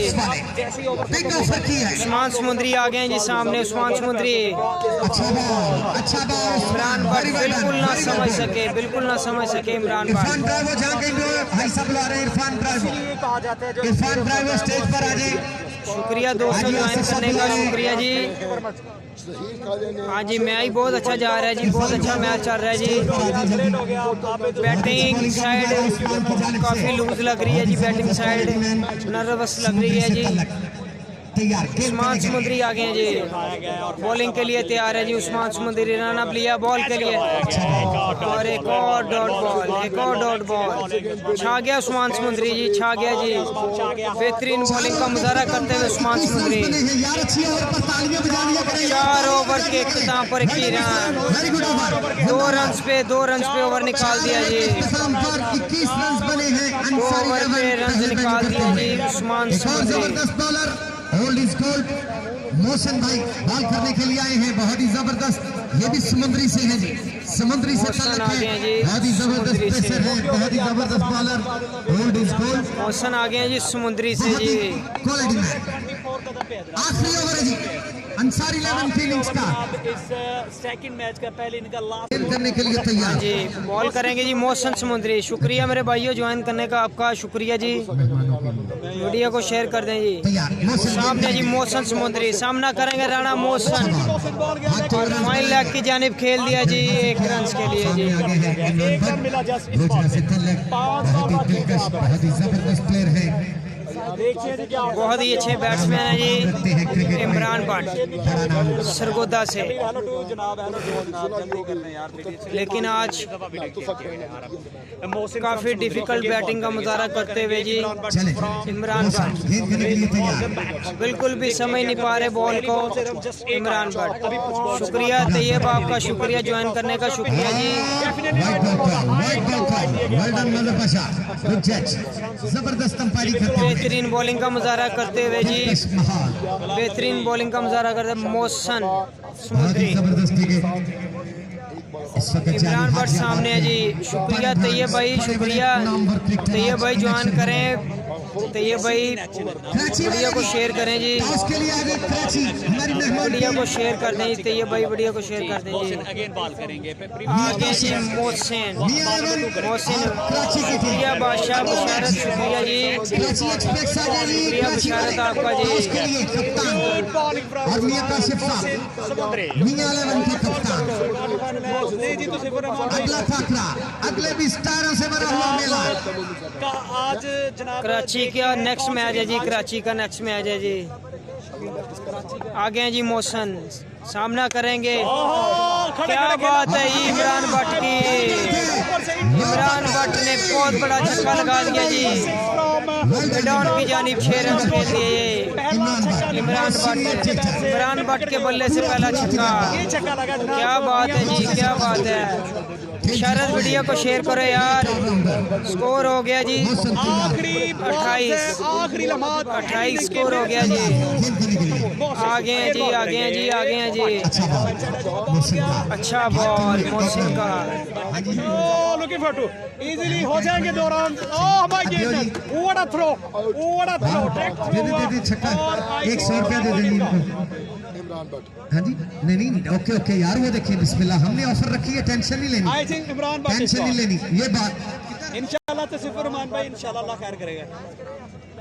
बिग ऑफर की है।
उस्मान समुद्री आ गए हैं जी सामने, उस्मान समुद्री।
अच्छा बॉल, अच्छा बॉल।
इमरान भट्ट बिल्कुल ना समझ सके, बिल्कुल ना समझ सके इमरान भट्ट।
इरफान ड्राइवर जहाँ कहीं भाई सब बुला रहे हैं, इरफान ड्राइवर,
कहा जाता है जो
इरफान ड्राइवर स्टेज पर आ जाए।
शुक्रिया दोस्तों ज्वाइन करने का, शुक्रिया जी। हाँ जी मैच बहुत अच्छा जा रहा है जी, बहुत अच्छा मैच चल रहा है जी। बैटिंग साइड काफ़ी लूज लग रही है जी, बैटिंग साइड नर्वस लग रही है जी। उस्मान समुद्री आ गए हैं जी, बॉलिंग के लिए तैयार है जी उस्मान समुद्री। रन अप लिया बॉल के लिए और एक और डॉट बॉल, एक और डॉट बॉल। छा गया उस्मान समुद्री जी, छा गया जी। बेहतरीन बॉलिंग का मुजाहरा करते हुए उस्मान समुद्री। 4 ओवर के इख्तिताम पर 1 रन, 2 रन पे ओवर निकाल दिया जी। 2 ओवर पे रन निकाल दिया जी उस्मान समुद्री।
Hold is gold. मोहसिन भाई बॉल करने के लिए आए हैं, बहुत ही जबरदस्त। ये भी समुद्री से है जी, समुद्री से तल्लुक है, बहुत ही जबरदस्त पेसर है, बहुत ही जबरदस्त bowler. Hold is gold.
Mohsin आ गए हैं जी समुद्री से जी।
Quality man. आखिरी ओवर है जी अंसारी 11 फीलिंग्स का,
सेकंड मैच का पहले इनका लास्ट
खेल करने के लिए तैयार
जी। बॉल करेंगे जी मोहसन समुद्री। शुक्रिया मेरे भाइयों ज्वाइन करने का आपका, शुक्रिया जी। वीडियो को शेयर कर दें जी।
तैयार।
सामने जी मोहसन समुद्री, सामना करेंगे राणा मोहसन। और फाइन लेग की जानिब खेल दिया जी 1 रन के लिए जी।
बहुत ही जबरदस्त प्लेयर है,
बहुत ही अच्छे बैट्समैन हैं जी इमरान भट्ट सरगोदा से। लेकिन आज काफ़ी डिफिकल्ट बैटिंग का मुजाहरा करते हुए जी इमरान भट्ट बिल्कुल भी समझ नहीं पा रहे बॉल को। इमरान भट्ट शुक्रिया तैयब आपका, शुक्रिया ज्वाइन करने का, शुक्रिया जी।
जबरदस्त अंपायरिंग करते हैं,
बेहतरीन बॉलिंग का मुजाहरा करते हुए जी, बेहतरीन बॉलिंग का मुजाहरा करते हुए मोहसन समुद्री। इमरान भट्ट सामने है जी। शुक्रिया तैयब भाई, शुक्रिया तैयब भाई ज्वाइन करें, तैयब भाई वीडियो को शेयर करें जी, वीडियो को शेयर कर दें जी तैयब भाई, वीडियो को शेयर कर दें जी।
अगेन बॉल करेंगे
आगे जी मोहसिन, शुक्रिया बादशाह बशारत, शुक्रिया जी, शुक्रिया बशारत आपका जी।
अगले 20 टायरों से भरा हुआ मेला
का आज जनाब
कराची का नेक्स्ट मैच है जी, कराची का नेक्स्ट मैच है जी। आगे हैं जी मोहसन, सामना करेंगे। क्या बात है इमरान भट्ट की, इमरान भट्ट ने बहुत बड़ा छक्का लगा दिया जी। मिडॉन की जानिब 6 रन के लिए इमरान भट्ट के बल्ले से पहला छक्का। क्या बात है जी, क्या बात है। शरद वीडियो को शेयर करो यार। स्कोर हो गया जी 28 स्कोर हो गया जी। आगे हैं जी, आगे हैं जी, आगे हैं जी। अच्छा बॉल मोहसिन का।
लुकिंग फॉर टू इजीली हो जाएंगे 2 रन। Oh my god, what a throw, what a throw.
दे छक्का। 100 रुपया दे देंगे इनको।
इमरान भट्ट।
हाँ जी, नहीं ओके ओके यार, वो देखिए बिस्मिल्लाह, हमने ऑफर रखी है, टेंशन नहीं लेनी,
I think Imran Bhatt
tension नहीं लेनी। ये बात
इंशाल्लाह तौसीफ रहमान भाई, इंशाल्लाह अल्लाह खैर करेगा।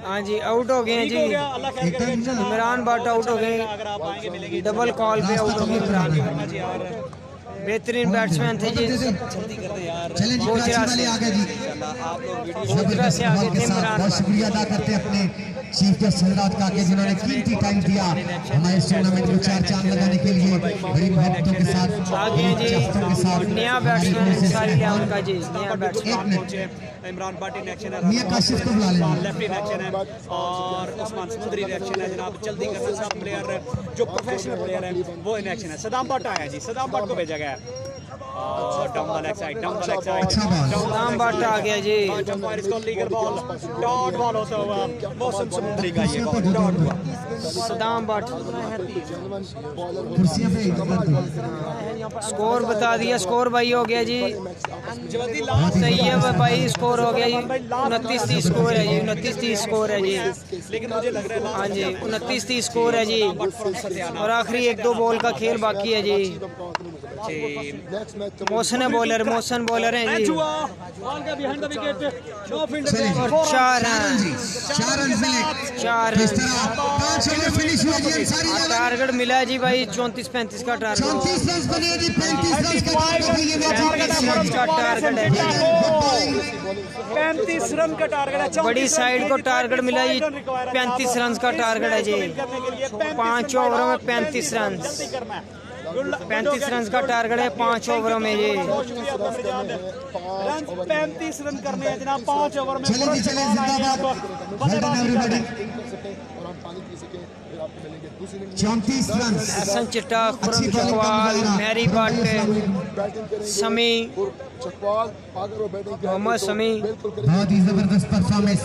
हाँ जी, आउट हो गए हैं जी।
अल्लाह खैर करेगा।
इमरान भट्ट आउट हो गए,
अगर आप आएंगे मिलेंगे।
डबल कॉल पे आउट हो गए इमरान भट्ट।
जी यार
बेहतरीन बैट्समैन थे जी।
जल्दी करते यार।
चलें जी, कराची वाले आ गए जी।
आप लोग वीडियो
जबरदस्त बॉल के साथ बहुत शुक्रिया अदा करते हैं अपने चीफ गेस्ट हजरात का कि जिन्होंने कीमती टाइम दिया हमारे इस टूर्नामेंट को 4 चांद लगाने के लिए, बड़ी मोहब्बतों के साथ,
आगे हैं जी। नया बैट्समैन सारी लियान का जी, नया batsman.
Imran Bhatt in action है,
मियां काशिफ को बुला लेंगे।
लेफ्ट इन एक्शन है और उस्मान समुद्री इन एक्शन है। जनाब जल्दी करते सब प्लेयर जो प्रोफेशनल प्लेयर है वो इन एक्शन है। सदाम भट्ट आया जी, सदाम भट्ट को भेजा गया है। Down the leg side, down the leg side.
अच्छा बॉल।
सदाम भट्ट आ गया जी।
इसको लीगल बॉल, डॉट बॉल होता हुआ मौसम समुद्री का ये बॉल डॉट हुआ।
सदाम भट्ट
कुर्सियां पे
स्कोर बता दिया, स्कोर भाई हो गया जी। सही है भाई, स्कोर हो गया जी 29-30 स्कोर है जी, 29-30 स्कोर है जी।
लेकिन मुझे लग रहा है
हाँ जी 29-30 स्कोर है जी। और आखिरी 1-2 बॉल का खेल बाकी है जी। मोहसिन बॉलर, मोहसिन बॉलर हैं जी।
Behind the wicket, no field.
और 4 रन
जी, 4 रन मिले।
4
इस
रन।
तरह 5 ओवर फिनिश हुआ जी। अंसारी लेवल
टारगेट मिला है जी भाई 34-35 का टारगेट।
34 रन बने जी, 35 रन का टारगेट है ये मैच।
35 का टारगेट है जी।
35 रन का टारगेट है।
बड़ी साइड को टारगेट मिला जी 35 रन का टारगेट है जी। 5 ओवरों में 35 रन। 35 रन का टारगेट है 5 ओवरों में जी।
35 रन करने हैं जनाब 5 ओवर में।
चलें जी, चलें, जिंदाबाद। Well done everybody. 34 run.
Hasan चिट्टा, खुरम
अच्छी बॉलिंग
चकवाल,
का
मैरी भट्ट, समी, मोहम्मद समी।
बहुत ही जबरदस्त performance.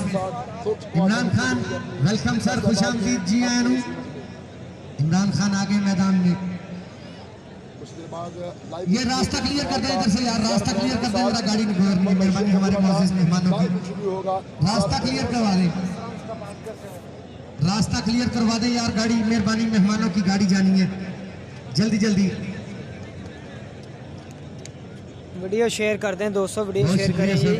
Imran Khan, welcome sir, खुशामदीद जी आए नु। इमरान खान आगे मैदान में। ये रास्ता क्लियर कर दें इधर से यार, रास्ता क्लियर कर दें, मेरा गाड़ी नहीं गुजरनी, मेहरबानी हमारे मोअज़्ज़िज़ मेहमानों की। रास्ता क्लियर करवा दें, रास्ता क्लियर करवा दें यार, गाड़ी मेहरबानी, मेहमानों की गाड़ी जानी है जल्दी जल्दी।
वीडियो शेयर कर दें दोस्तों, वीडियो शेयर करें जी।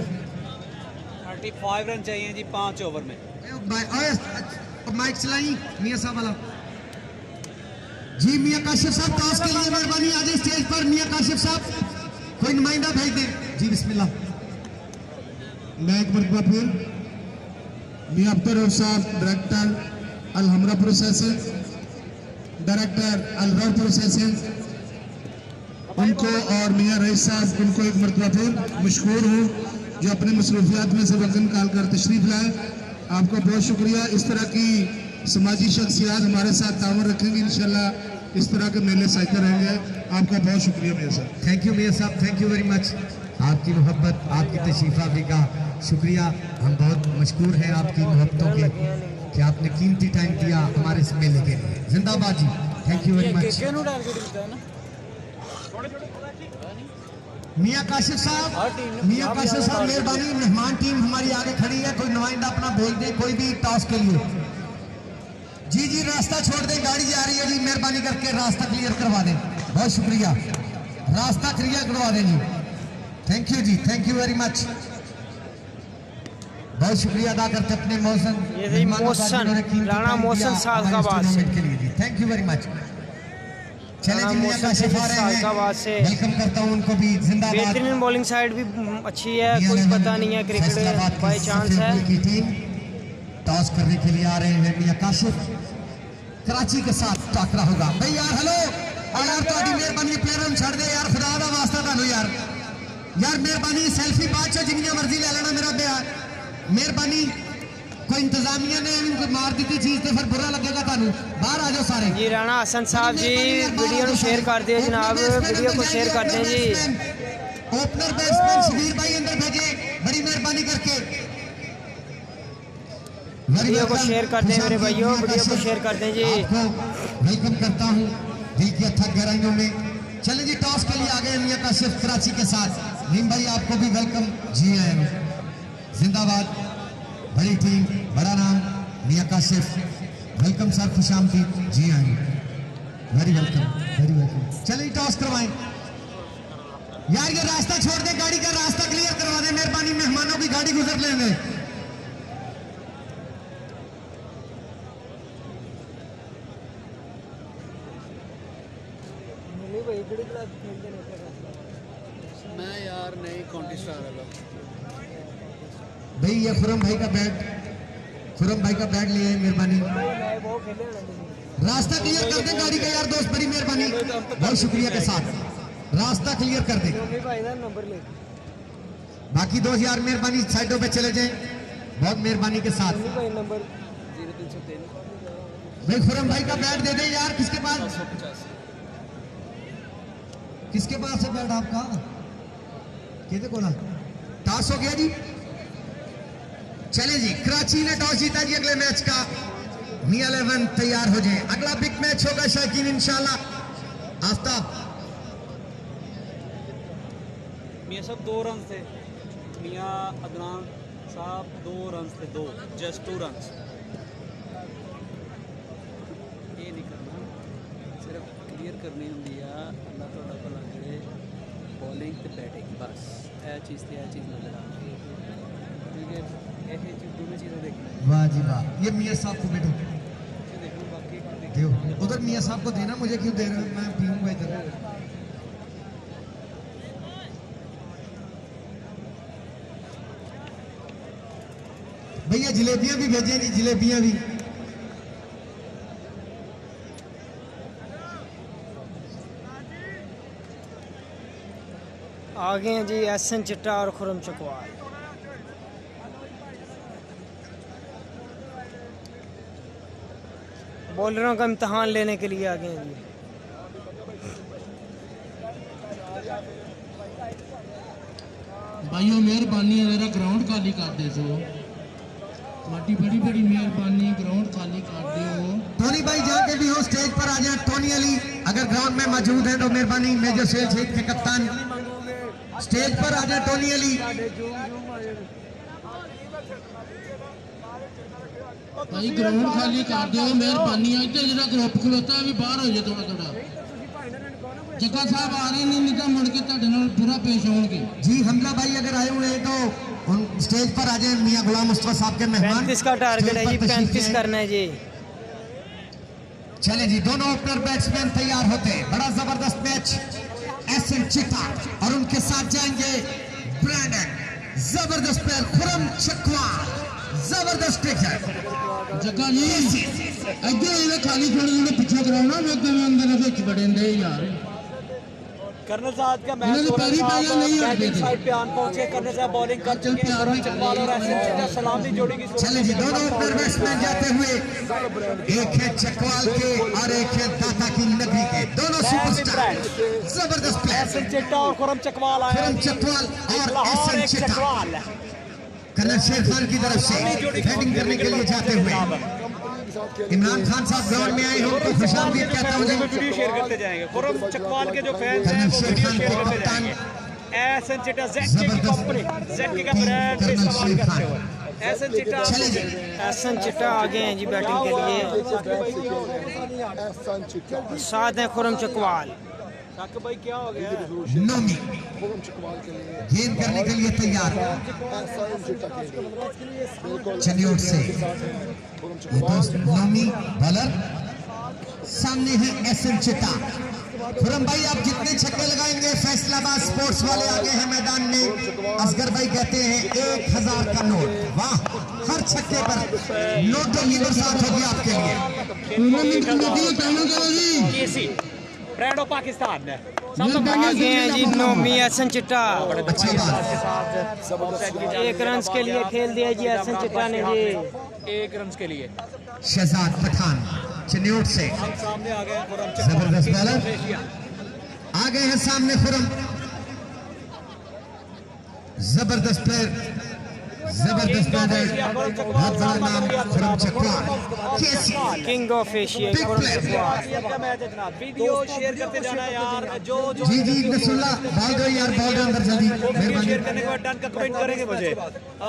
35 रन चाहिए जी 5 ओवर में।
माइक चलाई मियां साहब वाला जी। मियां काशिफ साहब टॉस के लिए मेहरबानी आ जाए स्टेज पर। मियां काशिफ साहब कोई नुमाइंदा भेज दें जी, बिस्मिल्लाह।
मैं एक मरतबा फिर मियां अख्तर साहब, director Alhamra processing, director Alwar processing, उनको और मियां रईस साहब, उनको एक मरतबा फिर मशकूर हूँ जो अपने मसरूफियात में से वक्त निकाल कर तशरीफ लाए। आपका बहुत शुक्रिया। इस तरह की समाजी शख्सियात हमारे साथ तावन रखेंगे, इंशाल्लाह इस तरह के मेले साइते रहेंगे। आपका बहुत शुक्रिया मियां साहब।
थैंक यू मियां साहब, थैंक यू वेरी मच। आपकी मोहब्बत, आपकी तशरीफ आने का शुक्रिया। हम बहुत मशकूर हैं आपकी मोहब्बतों के कि आपने कीमती टाइम दिया हमारे इस मेले के लिए। जिंदाबाद जी, थैंक यू वेरी मच। मियां काशिफ साहब, मियां काशिफ साहब मेहरबानी, मेहमान टीम हमारी आगे खड़ी है, कोई नुमाइंदा अपना भेज दे कोई भी टॉस के लिए। जी जी, रास्ता छोड़ दें, गाड़ी जा रही है जी, मेहरबानी करके रास्ता क्लियर करवा दें। बहुत शुक्रिया, रास्ता क्लियर करवा दें जी। थैंक यू जी, थैंक यू वेरी मच। बहुत शुक्रिया अदा करते अपने मौसम
ये जी मौसम, राणा मौसम सालकाबाद से।
के लिए जी, थैंक यू वेरी मच। चले जी, मियां काशिफ आ रहे
सालकाबाद से
हैं, वेलकम करता हूं उनको भी। जिंदाबाद।
बेहतरीन बॉलिंग साइड भी अच्छी है, कोई पता नहीं है, क्रिकेट बाई चांस है।
की टीम टॉस करने के लिए आ रहे हैं। मियां काशिफ कराची के साथ टाकरा होगा भाई यार। हेलो यार, ਤੁਹਾਡੀ ਮਿਹਰਬਾਨੀ ਪਲੇਅਰਾਂ ਨੂੰ ਛੱਡ ਦੇ ਯਾਰ, ਖੁਦਾ ਦਾ ਵਾਸਤਾ ਤੁਹਾਨੂੰ ਯਾਰ। ਯਾਰ ਮਿਹਰਬਾਨੀ ਸੈਲਫੀ ਬਾਅਦ ਚ ਜਿੰਨੀਆਂ ਮਰਜ਼ੀ ਲੈ ਲੈਣਾ ਮੇਰਾ ਪਿਆਰ, ਮਿਹਰਬਾਨੀ देखो इंतजामिया ने इनको मार दी थी चीज तो फिर बुरा लगेगा थानू। बाहर आ जाओ सारे।
जी राणा हसन साहब जी वीडियो को शेयर कर दिए जनाब, वीडियो को शेयर कर दें जी।
ओपनर बैट्समैन शबीर भाई अंदर भेजे, बड़ी मेहरबानी करके।
वीडियो को शेयर कर दें मेरे भाइयों, वीडियो को शेयर कर दें जी।
आपको वेलकम करता हूं दिल की अथक गहराइयों में। चलें जी, टॉस के लिए आ गए मियां काशिफ कराची के साथ। नीम भाई आपको भी वेलकम। जी आए जिंदाबाद, बड़ी टीम, बड़ा नाम, मियां काशिफ, वेलकम सर, खुशामदीद। जी आए, वेरी वेलकम, वेरी वेलकम। चलिए टॉस करवाएं यार, ये रास्ता छोड़ दे, गाड़ी का रास्ता क्लियर करवा दे मेहरबानी, मेहमानों की गाड़ी गुजर लेने।
मैं यार नहीं कॉन्टेस्ट आ रहा
भाई ये खुरम भाई का बैट, खुरम भाई का बैट लिए मेहरबानी, रास्ता क्लियर कर दे गाड़ी का यार दोस्त, बड़ी मेहरबानी, बहुत शुक्रिया के साथ रास्ता क्लियर कर दे। बाकी दोस्त यार मेहरबानी साइडों पे चले जाएं, बहुत मेहरबानी के साथ। भाई खुरम भाई का बैट दे दे यार, किसके पास, किसके पास है बैट आपका? कहते को ना टॉस हो गया जी। चले जी, कराची ने टॉस जीता जी। अगले मैच का मियां 11 तैयार हो जाए, अगला बिग मैच होगा शायकीन इंशाल्लाह। आफ्ताब
मियां साहब 2 रन थे, मियां अदनान साहब 2 रन थे, 2 जस्ट 2 रन। ये नहीं करना, सिर्फ क्लियर करनी होंगी है। अल्लाह थोड़ा भला करे, बॉलिंग तो बैटिंग बस यह चीज़ थी, यह चीज़ नजर आ रही है। ठीक है, यह चीज़ दोनों चीज़ें देखना।
वाह जी वाह, ये मियां साहब को बेटो
देखो बाकी
दो, उधर मियां साहब को देना, मुझे क्यों दे रहे हो? मैं पीऊंगा इधर। भैया जलेबियां भी भेजें जी, जलेबियां भी।
आ गए हैं जी एहसन चिट्टा और खुरम चकवाल। बॉलरों का इम्तहान लेने के लिए आ गए हैं जी।
भाइयों मेहरबानी है जरा ग्राउंड खाली कर दे सो, बड़ी बड़ी बड़ी मेहरबानी, ग्राउंड खाली कर दो।
टोनी भाई जहाँ के भी हो स्टेज पर आ जाए। टोनी अली अगर ग्राउंड में मौजूद है तो मेहरबानी, मेजर शेर शेख के कप्तान स्टेज पर आ जाए। टोनी अली
भाई ग्राउंड खाली कर दो मेहरबानी, इधर जरा ग्रुप खलोता है भी बाहर हो जाए थोड़ा थोड़ा। जग्गा साहब आ रहे नहीं तो मुड़ के तुहाडे नाल बुरा पेश होंगे
जी। हमजा भाई अगर आए हुए हैं तो उन स्टेज पर आ जाए। मियां गुलाम मुस्तफा साहब के मेहमान,
35 का टारगेट है जी, 35 करना है जी।
चले जी, दोनों ओपनर बैट्समैन तैयार होते हैं। बड़ा जबरदस्त मैच, एहसन चिट्टा और उनके साथ जाएंगे ब्रैंडन, जबरदस्त प्लेयर खुरम चकवाल, जबरदस्त क्रिकेट।
जग्गा जी इधर खाली छोड़ दो, पीछे कराना अंदर विच बड़े दे यार।
कर्नल साहब का मैच
इन्होंने
हो रहा
पैरी पाया नहीं
है,
हटते
बैटिंग
थे।
साइड पे आन पहुंचे। कर्नल साहब बॉलिंग कर चुके हैं, खुरम चकवाल और एहसन चिट्टा सलामी जोड़ी की सूरत
चले जी, दोनों ओपनर बैट्समैन जाते हुए, एक है चकवाल के और एक है दाता की नगरी के, दोनों सुपरस्टार, जबरदस्त प्लेयर
एहसन चिट्टा और खुरम चकवाल आए।
खुरम चकवाल और
लाहौर
एहसन
एक
चिट्टा
चकवाल
कर्नल शेर खान की तरफ से बैटिंग करने के लिए जाते हुए। इमरान खान साहब ग्राउंड में आए हैं, उनको खुशामदीद कहता हूं।
वीडियो शेयर करते जाएंगे। खुरम चकवाल के जो फैंस हैं वो वीडियो शेयर करते जाएंगे। एहसन चिट्टा जेडके की कंपनी, जेडके का ब्रांड इस्तेमाल करते हुए एहसन चिट्टा।
एहसन चिट्टा आ गए हैं जी बैटिंग के लिए, साथ हैं खुरम चकवाल।
साकिब भाई क्या हो गया?
नोमी गेंद करने के लिए तैयार। चंडीगढ़ से ये दोस्त नोमी बॉलर, सामने है एहसन चिट्टा। खुरम भाई आप जितने छक्के लगाएंगे, फैसलाबाद स्पोर्ट्स वाले आगे हैं मैदान में। असगर भाई कहते हैं 1000 का नोट। वाह, हर छक्के पर नोटों की बरसात होगी आपके लिए।
केसी ब्रांड ऑफ पाकिस्तान
आ गए हैं जी नोमी एहसन चिट्टा।
अच्छी बात।
1 रन के लिए खेल दिया जी एहसन चिट्टा ने जी।
1 रन के लिए।
शहजाद पठान चिन्नौट से
सामने आ गए खुरम
जबरदस्त बॉलर
चकवाल।
आ गए हैं सामने खुरम, जबरदस्त प्लेयर, जबरदस्त बैटर, बहुत बड़ा नाम Khurram Chakwal,
king of Asia
big player.
का मैच है जनाब, वीडियो शेयर करते जाना यार। जो
जी नसरुल्लाह बॉल दो यार, बॉल दो अंदर जल्दी,
वीडियो
मेहरबानी।
शेयर करने के बाद डन का कमेंट करेंगे मुझे,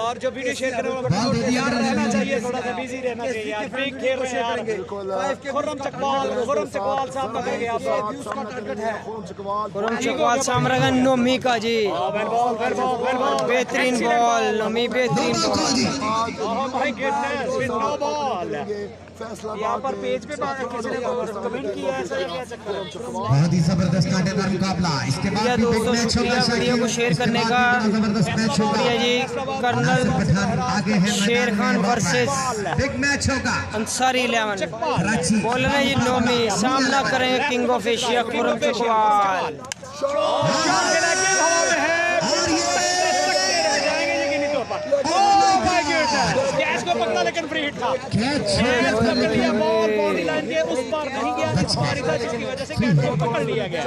और जो वीडियो शेयर करने वाला
बॉल दे दिया
यार
करो,
रहना
जल्दी।
चाहिए, थोड़ा सा बिजी रहना चाहिए यार। बिग खेल रहे हैं यार। खुरम चकवाल सामना करेंगे आप।
उसका टारगेट है
खुरम चकवाल सामने का नोमी का जी,
वेल बॉल
बेहतरीन बॉल नोमी, बेहतरीन
नो
बॉल।
बॉल जी,
oh my goodness, with no ball.
फैसला
यहाँ पर पेज पे किसी ने कमेंट किया है, ऐसा क्या चक्कर है?
बहुत ही जबरदस्त कांटेदार मुकाबला। इसके बाद
या
भी बिग
दोस्तों
मैच होगा,
शुक्रिया वीडियो को शेयर
इसके
करने
बाद
का।
भी बड़ा जबरदस्त मैच होगा।
शुक्रिया जी। कर्नल
नासिर पठान आगे है,
शेर खान वर्सेस
बिग मैच होगा।
अंसारी 11।
कराची
बॉलर है ये नोमी, सामना करेंगे king of Asia Khurram Chakwal.
और ये
कैच को पकड़ा लेकिन फ्री हिट था।
कैच
बॉल बाउंड्री लाइन के उस पार नहीं गया, जिस पार था, जिसकी वजह से कैच को पकड़ लिया गया।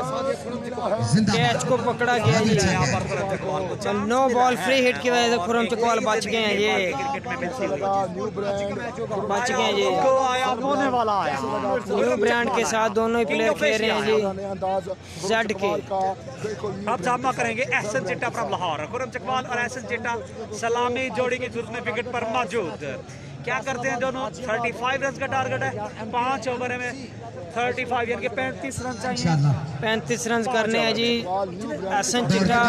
कैच को पकड़ा गया जी। नो बॉल फ्री हिट की वजह से खुरम चकवाल बच गए हैं ये,
न्यू ब्रांड
बच गए हैं जी।
तो आया होने वाला आया।
न्यू ब्रांड के साथ दोनों ही प्लेयर खेल रहे हैं जी
अंदाज
जेड के।
अब सामना करेंगे एहसन चिट्टा फ्रॉम लाहौर। खुरम चकवाल और एहसन चिट्टा सलामी जोड़ी की सूरत में विकेट पर मौजूद। क्या करते हैं दोनों? 35 रन का टारगेट है, 5 ओवर में 35 यानी कि 35 रन चाहिए,
इंशाल्लाह
35 रन करने हैं जी। एहसन चिट्टा,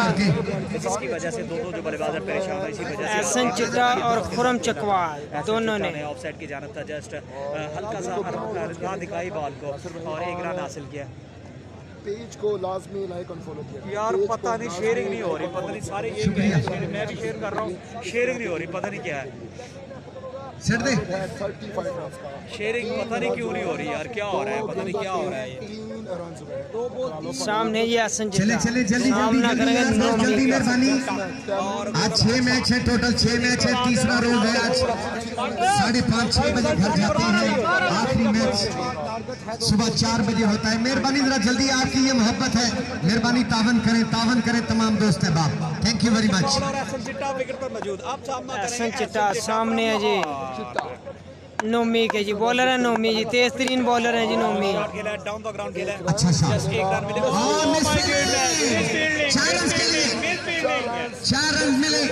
जिसकी वजह से दोनों जो बल्लेबाज परेशान है। इसी वजह से
एहसन चिट्टा और खुरम चकवाल दोनों ने
ऑफ साइड की जानब था, जस्ट हल्का सा राह दिखाई बॉल को और 1 रन हासिल किया।
पेज को लाजमी लाइक और फॉलो किया
यार पता नहीं शेयरिंग नहीं हो रही, पता नहीं सारे ये कह रहे हैं शेयरिंग, मैं भी शेयर कर रहा हूँ, शेयरिंग नहीं हो रही, पता नहीं क्या है
सेट दे।
35 रन का
शेयरिंग, पता नहीं क्यों नहीं हो रही यार, क्या हो रहा है, पता नहीं क्या हो रहा है ये।
3 रन हुए।
सामने ये एहसन
चले
चिट्टा
चले जल्दी
सामना
जल्दी
करेंगे
यार,
नोमी
जल्दी
का।
मेहरबानी। आज 6 मैच है टोटल, 6 मैच है, तीसरा रोज है आज। 5:30-6 बजे घर जाते हैं। आखिरी मैच सुबह 4 बजे होता है। मेहरबानी जरा जल्दी, आपकी ये मोहब्बत है, मेहरबानी तावन करें तमाम दोस्त अहबाब। Thank you very much.
और एहसन चिट्टा विकेट पर मौजूद। अब सामना
एहसन
करेंगे
चिट्टा सामने है जी नोमी के जी, बॉलर है नोमी जी, तेज तरीन बॉलर है जी नोमी।
खेला है, डाउन द ग्राउंड खेला है,
अच्छा
जस्ट 1 रन मिले।
और मिस फील्डिंग। 4 रन के लिए 4 रन मिले,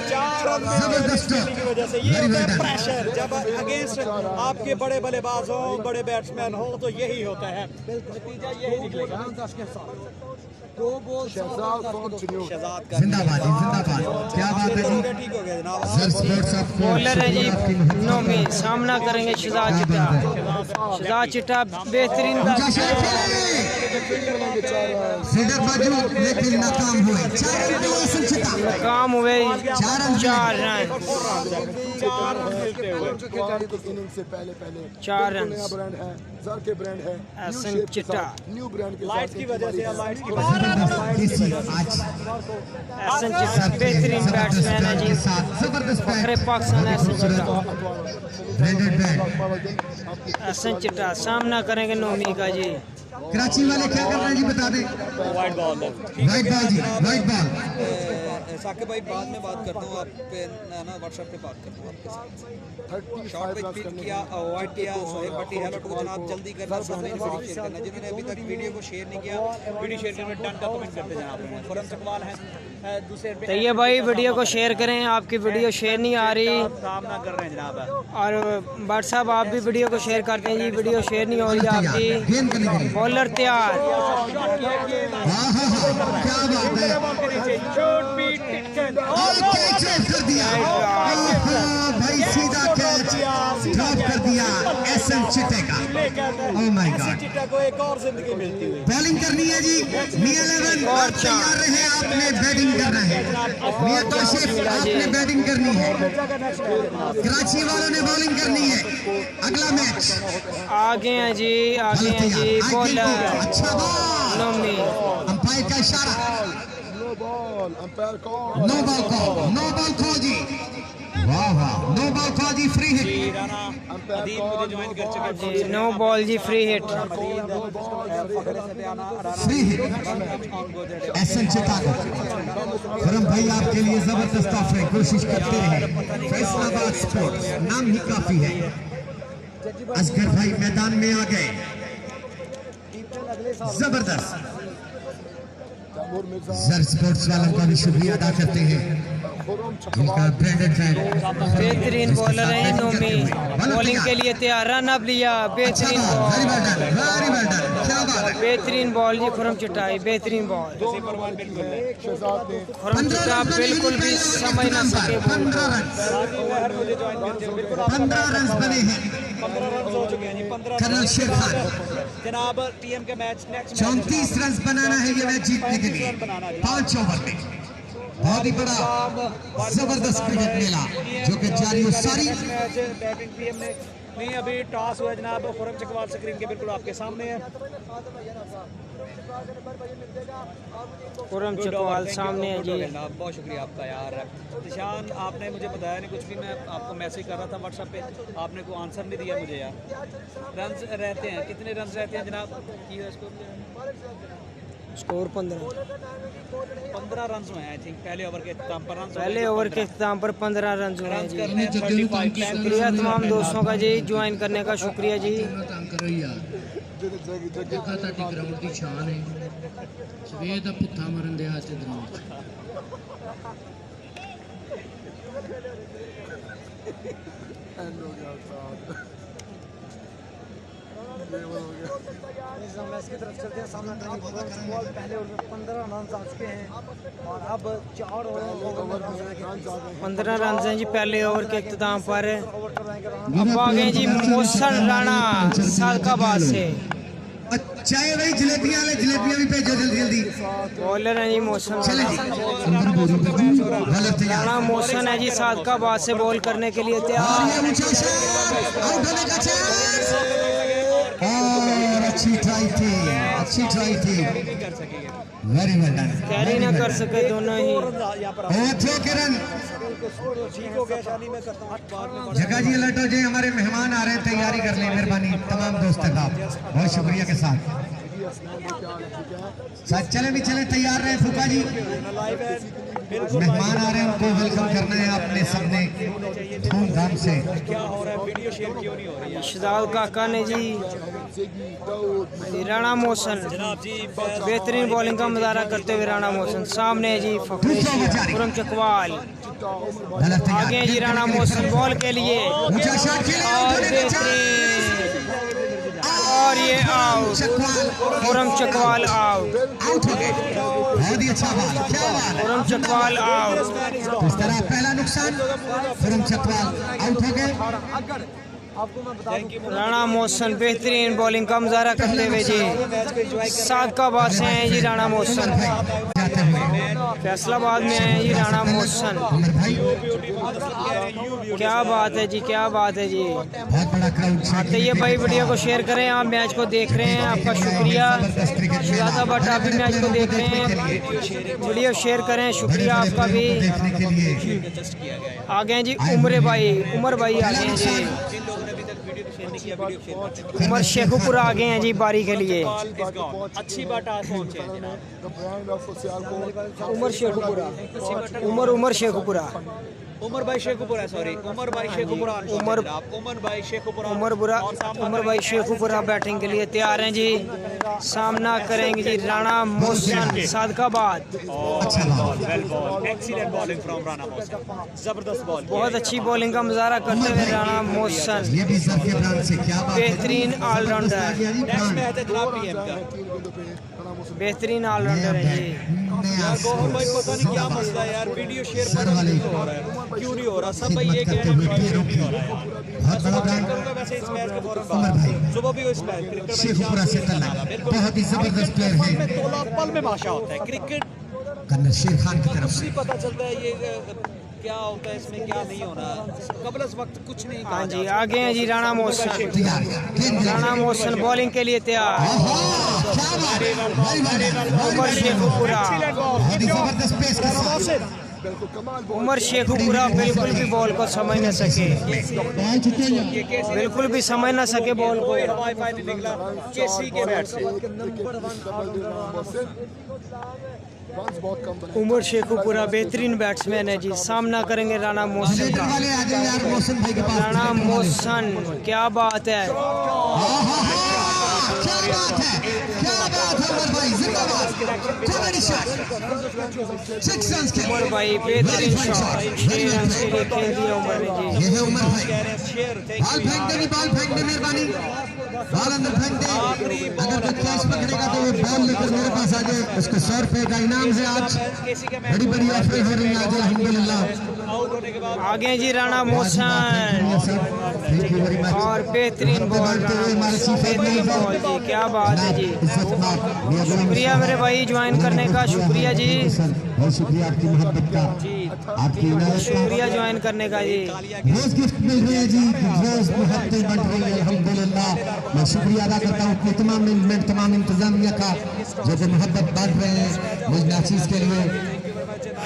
जबरदस्त।
की वजह से ये
Very well done.
प्रेशर जब अगेंस्ट आपके बड़े बल्लेबाज हो, बड़े बैट्समैन हो, तो यही होता है, नतीजा यही निकलेगा।
शहजाद फ्रॉम चिन्नौट
शहजाद का
जिंदाबाद जी, जिंदाबाद। क्या बात है जी।
ठीक हो गया जनाब।
सर स्पोर्ट्स आपको
बॉलर है जी
आपकी मोहब्बत।
नोमी, सामना करेंगे शहजाद चिट्टा। शहजाद चिट्टा बेहतरीन
ऊंचा शॉट खेले, फील्डर मौजूद लेकिन नाकाम हुए। 4 रन पे एहसन चिट्टा।
काम हुए
4 रन
4 रन
इनिंग से पहले
4 रन।
नया ब्रांड है, जर के ब्रांड है,
एहसन
न्यू शेप के
चिट्टा।
साथ, न्यू ब्रांड के
लाइट्स
साथ
की वजह से, लाइट्स की वजह
जबरदस्त देसी आज
एहसन चिट्टा बेहतरीन बैट्समैन है जी।
के साथ जबरदस्त
फखरे पाकिस्तान एहसन चिट्टा।
Branded bat.
एहसन चिट्टा सामना करेंगे नोमी का जी।
कराची वाले क्या कर रहे हैं जी, बता दें।
Wide ball.
वाइट बॉल जी, वाइट बॉल।
साकिब भाई बाद में बात करता हूँ, आप पे ना व्हाट्सएप पे बात करता हूँ आपके साथ।
35
शॉट पे
रन
पिक
करने
किया, अवॉइड किया, सोहेब भट्टी हेलो टू जनाब, जल्दी करना, सामने वीडियो शेयर करना। जिन्होंने अभी तक वीडियो को शेयर नहीं किया,
वीडियो शेयर करने में डन का कमेंट करते जनाब। खुरम चकवाल है दूसरे पे
तो ये भाई वीडियो को शेयर करें, आपकी वीडियो शेयर नहीं आ रही।
सामना कर रहे हैं जनाब।
और भट्ट साहब आप भी वीडियो को शेयर करते हैं जी, वीडियो शेयर नहीं हो रही आपकी।
गेंद करने के लिए।
बॉलर तैयार।
हाँ, क्या बात है। कैच कर दिया। भाई सीधा कैच ड्रॉप कर दिया एहसन चिट्टे का। ओह माय गॉड।
चिट्टा को एक और जिंदगी मिलती हुई।
बॉलिंग करनी है जी मियां 11, आप तैयार रहे, आपने बैटिंग करना है। मियां काशिफ आपने बैटिंग करनी है, कराची वालों ने बॉलिंग करनी है। अगला मैच
आगे हैं जी, आगे हैं जी बॉलर
अच्छा बॉल,
नोमी।
अंपायर का इशारा।
No ball, umpire call.
No ball call, no ball call जी। वाह वाह, नो बॉल कॉल जी, फ्री हिट।
राना अदीब मुझे ज्वाइन कर चुके हैं।
जी नो बॉल जी, free hit.
Free hit Ahsan चिता को। खुरम भाई आपके लिए जबरदस्त ऑफर है, कोशिश करते रहे। फैसलाबाद स्पोर्ट्स नाम ही काफी है। असगर भाई मैदान में आ गए, जबरदस्त। जर स्पोर्ट्स वालों का भी शुक्रिया अदा करते हैं, जिनका ब्रांडेड फैन।
बेहतरीन बॉलर है नोमी, बॉलिंग के लिए तैयार, रन अप लिया, बेहतरीन बॉल, बेहतरीन बॉल जी खुरम चटाई, बेहतरीन बॉल। खुरम चटा बिल्कुल भी समझ ना सके।
15 रन बने हैं
15 रन हो चुके हैं जी। 15
कर्नल शेर खान।
जनाब टीएम के मैच नेक्स्ट
34 रन बनाना है ये मैच जीतने के लिए 5 ओवर में। बहुत ही बड़ा जबरदस्त क्रिकेट मेला जो कि जारी हो सारी।
मैच बैटिंग टीम ने नहीं अभी टॉस हुआ जनाब। खुरम चकवाल स्क्रीन के बिल्कुल आपके सामने है।
खुरम चकवाल सामने है जी।
बहुत शुक्रिया आपका यार निशान, आपने मुझे बताया नहीं कुछ भी। मैं आपको मैसेज कर रहा था व्हाट्सएप पे, आपने कोई आंसर नहीं दिया मुझे यार। रन्स रहते हैं कितने रन्स रहते हैं जनाब?
स्कोर 15
रन हुए हैं आई थिंक पहले ओवर के इख्तिताम पर।
पहले ओवर के इख्तिताम पर 15 रन हुए हैं जी।
करने 35
शुक्रिया तमाम दोस्तों का जी, ज्वाइन करने का शुक्रिया जी।
ग्राउंड की शान है, सवेर का भुत्था मरन दे हाथ ग्राउंड।
मैच की तरफ चलते हैं। सामने पहले ओवर में 15 रन आ चुके हैं और अब 4 ओवर
15 रन हैं जी पहले ओवर के इख्तिताम पर। अब आ गए जी मोहसन राणा सादकाबाद से।
चाहे भाई जलेबियां वाले, जलेबियां भी भेजो जल्दी जल्दी।
बॉलर है जी मोहसन
चले जी।
राणा मोहसन है जी सादकाबाद से बॉल करने के लिए तैयार।
और अच्छी ट्राई थी, अच्छी ट्राई थी, वेरी वेल डन।
कैरी ना कर सके दोनों ही।
किरण जगह जी अलर्ट हो जाए, हमारे मेहमान आ रहे हैं, तैयारी कर लें मेहरबानी तमाम दोस्तों का, बहुत शुक्रिया के साथ। चले भी चले, तैयार रहे फूफा जी, मेहमान आ रहे हैं, उनको वेलकम करना है आपने सबने धूमधाम से।
क्या हो रहा है? वीडियो शेयर क्यों नहीं हो रही है?
शहजाद काका ने जी राणा मोहसन बेहतरीन बॉलिंग का मुजाहरा करते हुए राणा मोहसन सामने है जी खुरम चकवाल। आगे जी राणा मोहसन बॉल के लिए और बेहतरीन, और ये out, Khurram Chakwal out.
Out हो गए, बहुत ही अच्छा बॉल, क्या बॉल,
खुरम चकवाल आउट।
इस तरह पहला नुकसान, खुरम चकवाल आउट हो गए।
राणा मोहसन बेहतरीन बॉलिंग का मुजाहरा करते हुए जी सादकाबाद से हैं जी राणा मोहसन, फैसलाबाद में हैं जी राणा मोहसन। क्या बात है जी, क्या बात है जी।
बहुत बड़ा क्राउड
आते ही भाई वीडियो को शेयर करें, आप मैच को देख रहे हैं, आपका शुक्रिया। शहजादा भट्ट आप भी मैच को देख रहे हैं, वीडियो शेयर करें, शुक्रिया आपका भी। आ गए जी उमर भाई, उमर भाई आ गए हैं जी। उमर शेखुपुरा आ गए हैं जी बारी के लिए।
अच्छी बात
उमर शेखुपुरा, उमर शेखुपुरा,
उमर भाई शेखुपुरा, सॉरी उमर भाई शेखुपुरा, उमर भाई शेखुपुरा,
उमर भाई शेखुपुरा बैटिंग के लिए तैयार हैं जी। सामना करेंगे जी Rana Mohsin Sadiqabad.
Excellent bowling from Rana Mohsin, जबरदस्त बॉल,
बहुत अच्छी बॉलिंग का मुजाहरा करते हुए राणा मोहसन, बेहतरीन ऑलराउंडर, बेहतरीन ऑलराउंडर है जी।
गौहर भाई पता नहीं क्या मसला है यार, वीडियो शेयर क्यों नहीं हो रहा? सब भाई ये कह रहे हैं नहीं हो रहा है। वैसे इस मैच के फौरन बाद सुबह भी इस मैच
शेखुपुरा से बहुत ही जबरदस्त प्लेयर है,
पल में माशा होता है क्रिकेट।
कर्नल शेर खान की तरफ से
पता चलता है ये क्या होता है, इसमें क्या नहीं होना, कबल इस वक्त कुछ नहीं।
हाँ जी आगे हैं जी राणा मोहसन, राणा मोहसन बॉलिंग के लिए तैयार।
उमर शेखुपुरा बहुत ही जबरदस्त पेस के साथ
बिल्कुल कमाल बॉल
उमर शेखुपुरा बिल्कुल भी बॉल को समझ न सके,
बॉल चुके हैं
बिल्कुल भी समझ न सके बॉल को।
वाईफाई नहीं निकला केसी के बैट से।
रन्स बहुत कम बने।
उमर शेखुपुरा बेहतरीन बैट्समैन है जी। सामना करेंगे राणा मोहसन
लेटर
का।
वाले आ जाइए यार मोहसिन भाई के पास।
राणा मोहसन, क्या बात है,
क्या बात है, क्या बात है उमर भाई, जिंदाबाद। कॉमेडी शॉट, 6 रन के।
उमर भाई बेहतरीन शॉट, 6 रन के लिए खेल दिया उमर ने जी।
ये है उमर भाई, बॉल फेंक देनी, बॉल फेंक दे मेहरबानी, बॉल अंदर फेंक दे। अगर कोई कैच पकड़ेगा तो वो बॉल लेकर मेरे पास आ जाए, उसको 100 रुपए का इनाम है। आज बड़ी बड़ी ऑफर हो रही है आज अल्हम्दुलिल्लाह।
आगे जी Rana Mohsin
thank you very much.
और बेहतरीन बॉल, बेहतरीन बॉल जी, क्या बात है जी। शुक्रिया मेरे भाई ज्वाइन करने का, शुक्रिया जी,
बहुत शुक्रिया आपकी मोहब्बत का, आपकी इनायत का।
शुक्रिया ज्वाइन करने का जी।
रोज गिफ्ट मिल रही है जी, रोज मोहब्बतें बढ़ रही है अल्हम्दुलिल्लाह। मैं शुक्रिया अदा करता हूँ अपने तमाम मैनेजमेंट, तमाम इंतजामिया का, जो कि मोहब्बत बांट रहे हैं मुझ नाचीज के लिए।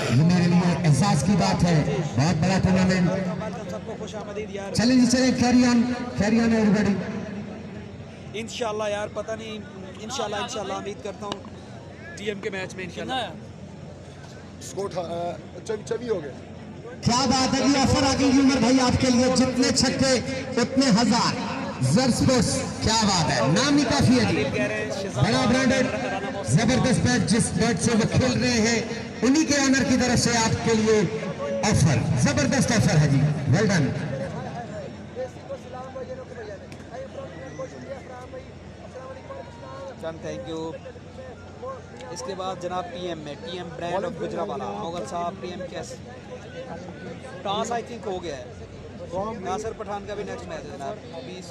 ये मेरे लिए एहसास की बात है, बहुत बड़ा टूर्नामेंट। चलें जी चलें, कैरी ऑन एवरीबॉडी।
इंशाल्लाह यार, पता नहीं, इंशाल्लाह उम्मीद करता हूँ टीएम के मैच में इंशाल्लाह
स्कोर चवी हो गए।
क्या बात है जी, ऑफर आ गई उमर भाई आपके लिए, जितने छक्के उतने हजार। जर स्पोर्ट्स, क्या बात है, नाम ही काफी है जी, बड़ा ब्रांडेड जबरदस्त बैट। जिस बैट से वो खेल रहे हैं उन्हीं के ऑनर की तरफ से आपके लिए ऑफर, जबरदस्त ऑफर है जी, वेल डन।
Thank you. इसके बाद जनाब टीएम में TM brand of Gujranwala Mughal साहब TM Qais toss I think हो गया है। नासिर पठान का भी नेक्स्ट मैच है जनाब। 20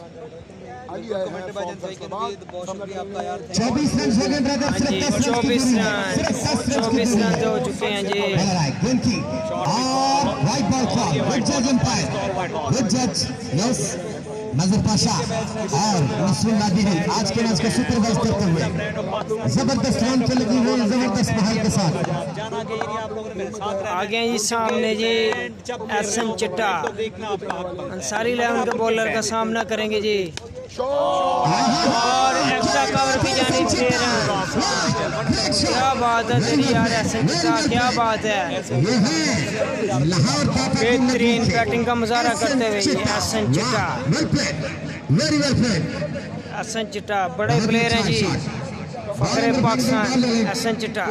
कमेंट भाई जन भाई के लिए बहुत शुक्रिया आपका यार।
24 रन हो गए ब्रदर,
हाँ जी, 24 रन हो चुके हैं जी।
और वाइट बॉल कॉल, गुड जज एम्पायर, गुड जज यस नजर पाशा और नसरुल नादिरी आज के मैच का सुपरवाइज करते हुए जबरदस्त रन के लगी हुई, जबरदस्त बहाल के साथ।
आगे जी सामने जी एसएन चिट्टा अंसारी 11 के बॉलर का सामना करेंगे जी। और एक्स्ट्रा कवर की जानी 6 रन। क्या बात है तेरी यार एसएन चिट्टा, क्या बात है, बेहतरीन बैटिंग का मुजाहरा करते हुए एसएन चिट्टा। एसएन चिट्टा बड़े प्लेयर हैं जी, फखरे पाकिस्तान एसएन चिट्टा।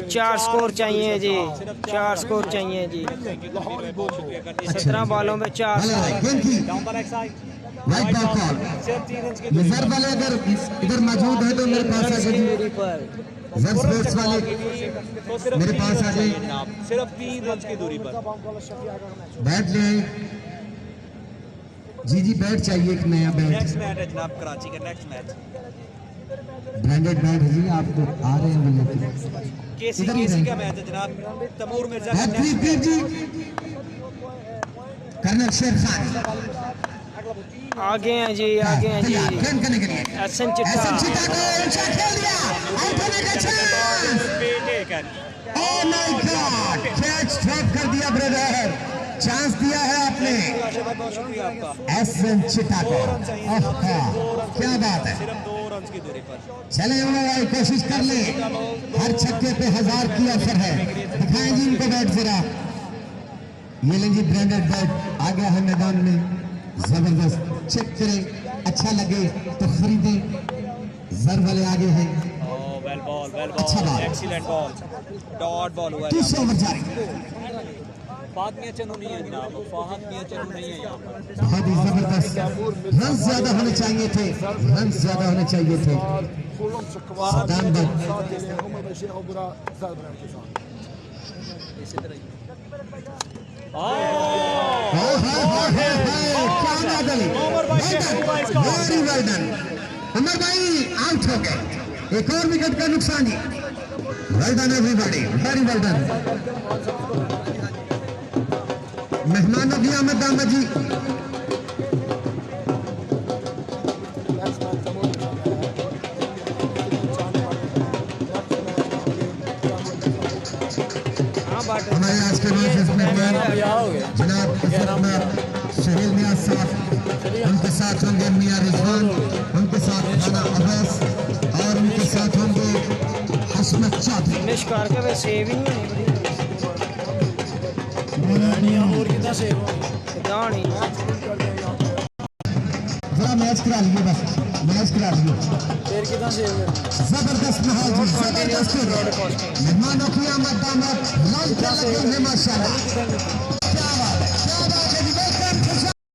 4 स्कोर चाहिए जी, 4 स्कोर चाहिए जी। 17 बॉलों में 4
वाइट बॉल कॉल। जर वाले अगर इधर मौजूद है तो मेरे पास आ जाइए, जर स्पोर्ट्स वाले मेरे पास आ जाइए,
सिर्फ 3 रन की दूरी पर
बैट ले जी, बैट चाहिए एक नया बैट।
नेक्स्ट मैच है जनाब कराची का, नेक्स्ट मैच
ब्रांडेड बैट है जी, आप तो आ रहे हैं भैया।
केसी का मैच है जनाब, तैमूर मिर्जा का
जी, कर्नल शेर खान
आगे हैं जी, आगे हैं जी।
करने के लिए
एसएन चिट्टा
खेल दिया, आउट होने का chance. Oh my God, catch drop कर दिया ब्रदर, चांस दिया है आपने एसएन चिट्टा को। क्या बात है,
सिर्फ 2 रन की दूरी पर।
चले भाई कोशिश कर ले, हर छक्के पे 1000 की ऑफर है। दिखाएं जी इनको बैट जरा, ये लें जी ब्रांडेड बैट आ गया है मैदान में, जबरदस्त। चेक करें, अच्छा लगे तो खरीदें। जर वाले आगे हैं,
वेल बॉल,
अच्छा ball,
excellent ball, dot ball हुआ है।
200 ओवर जारी,
फाहद मियां चन्नू नहीं है जनाब, फाहद मियां चन्नू नहीं है यहाँ पर।
बहुत ही जबरदस्त। रन ज्यादा होने चाहिए थे, रन ज्यादा होने चाहिए थे। Saddam but very well done. Umar भाई आउट हो गए, एक और विकेट का नुकसान ही। Well done everybody, very well done. मेहमानों की आमद आमद जी। उसके मुआज़िज़ मेहमान जनाब सुहेल मियां साहब, उनके साथ होंगे मियां रिजवान, उनके साथ खाना अब्बास और उनके साथ होंगे हसमत चौधरी।
फिनिश करके वे सेव ही नहीं
और कितना सेव हो
नहीं
जरा मैच करा लीजिए, बस मैच करा लीजिए।
फिर कितना सेव है
जबरदस्त माहौल जी, जबरदस्त मेहमानों की आमद दामद लौट लगे हैं माशाल्लाह।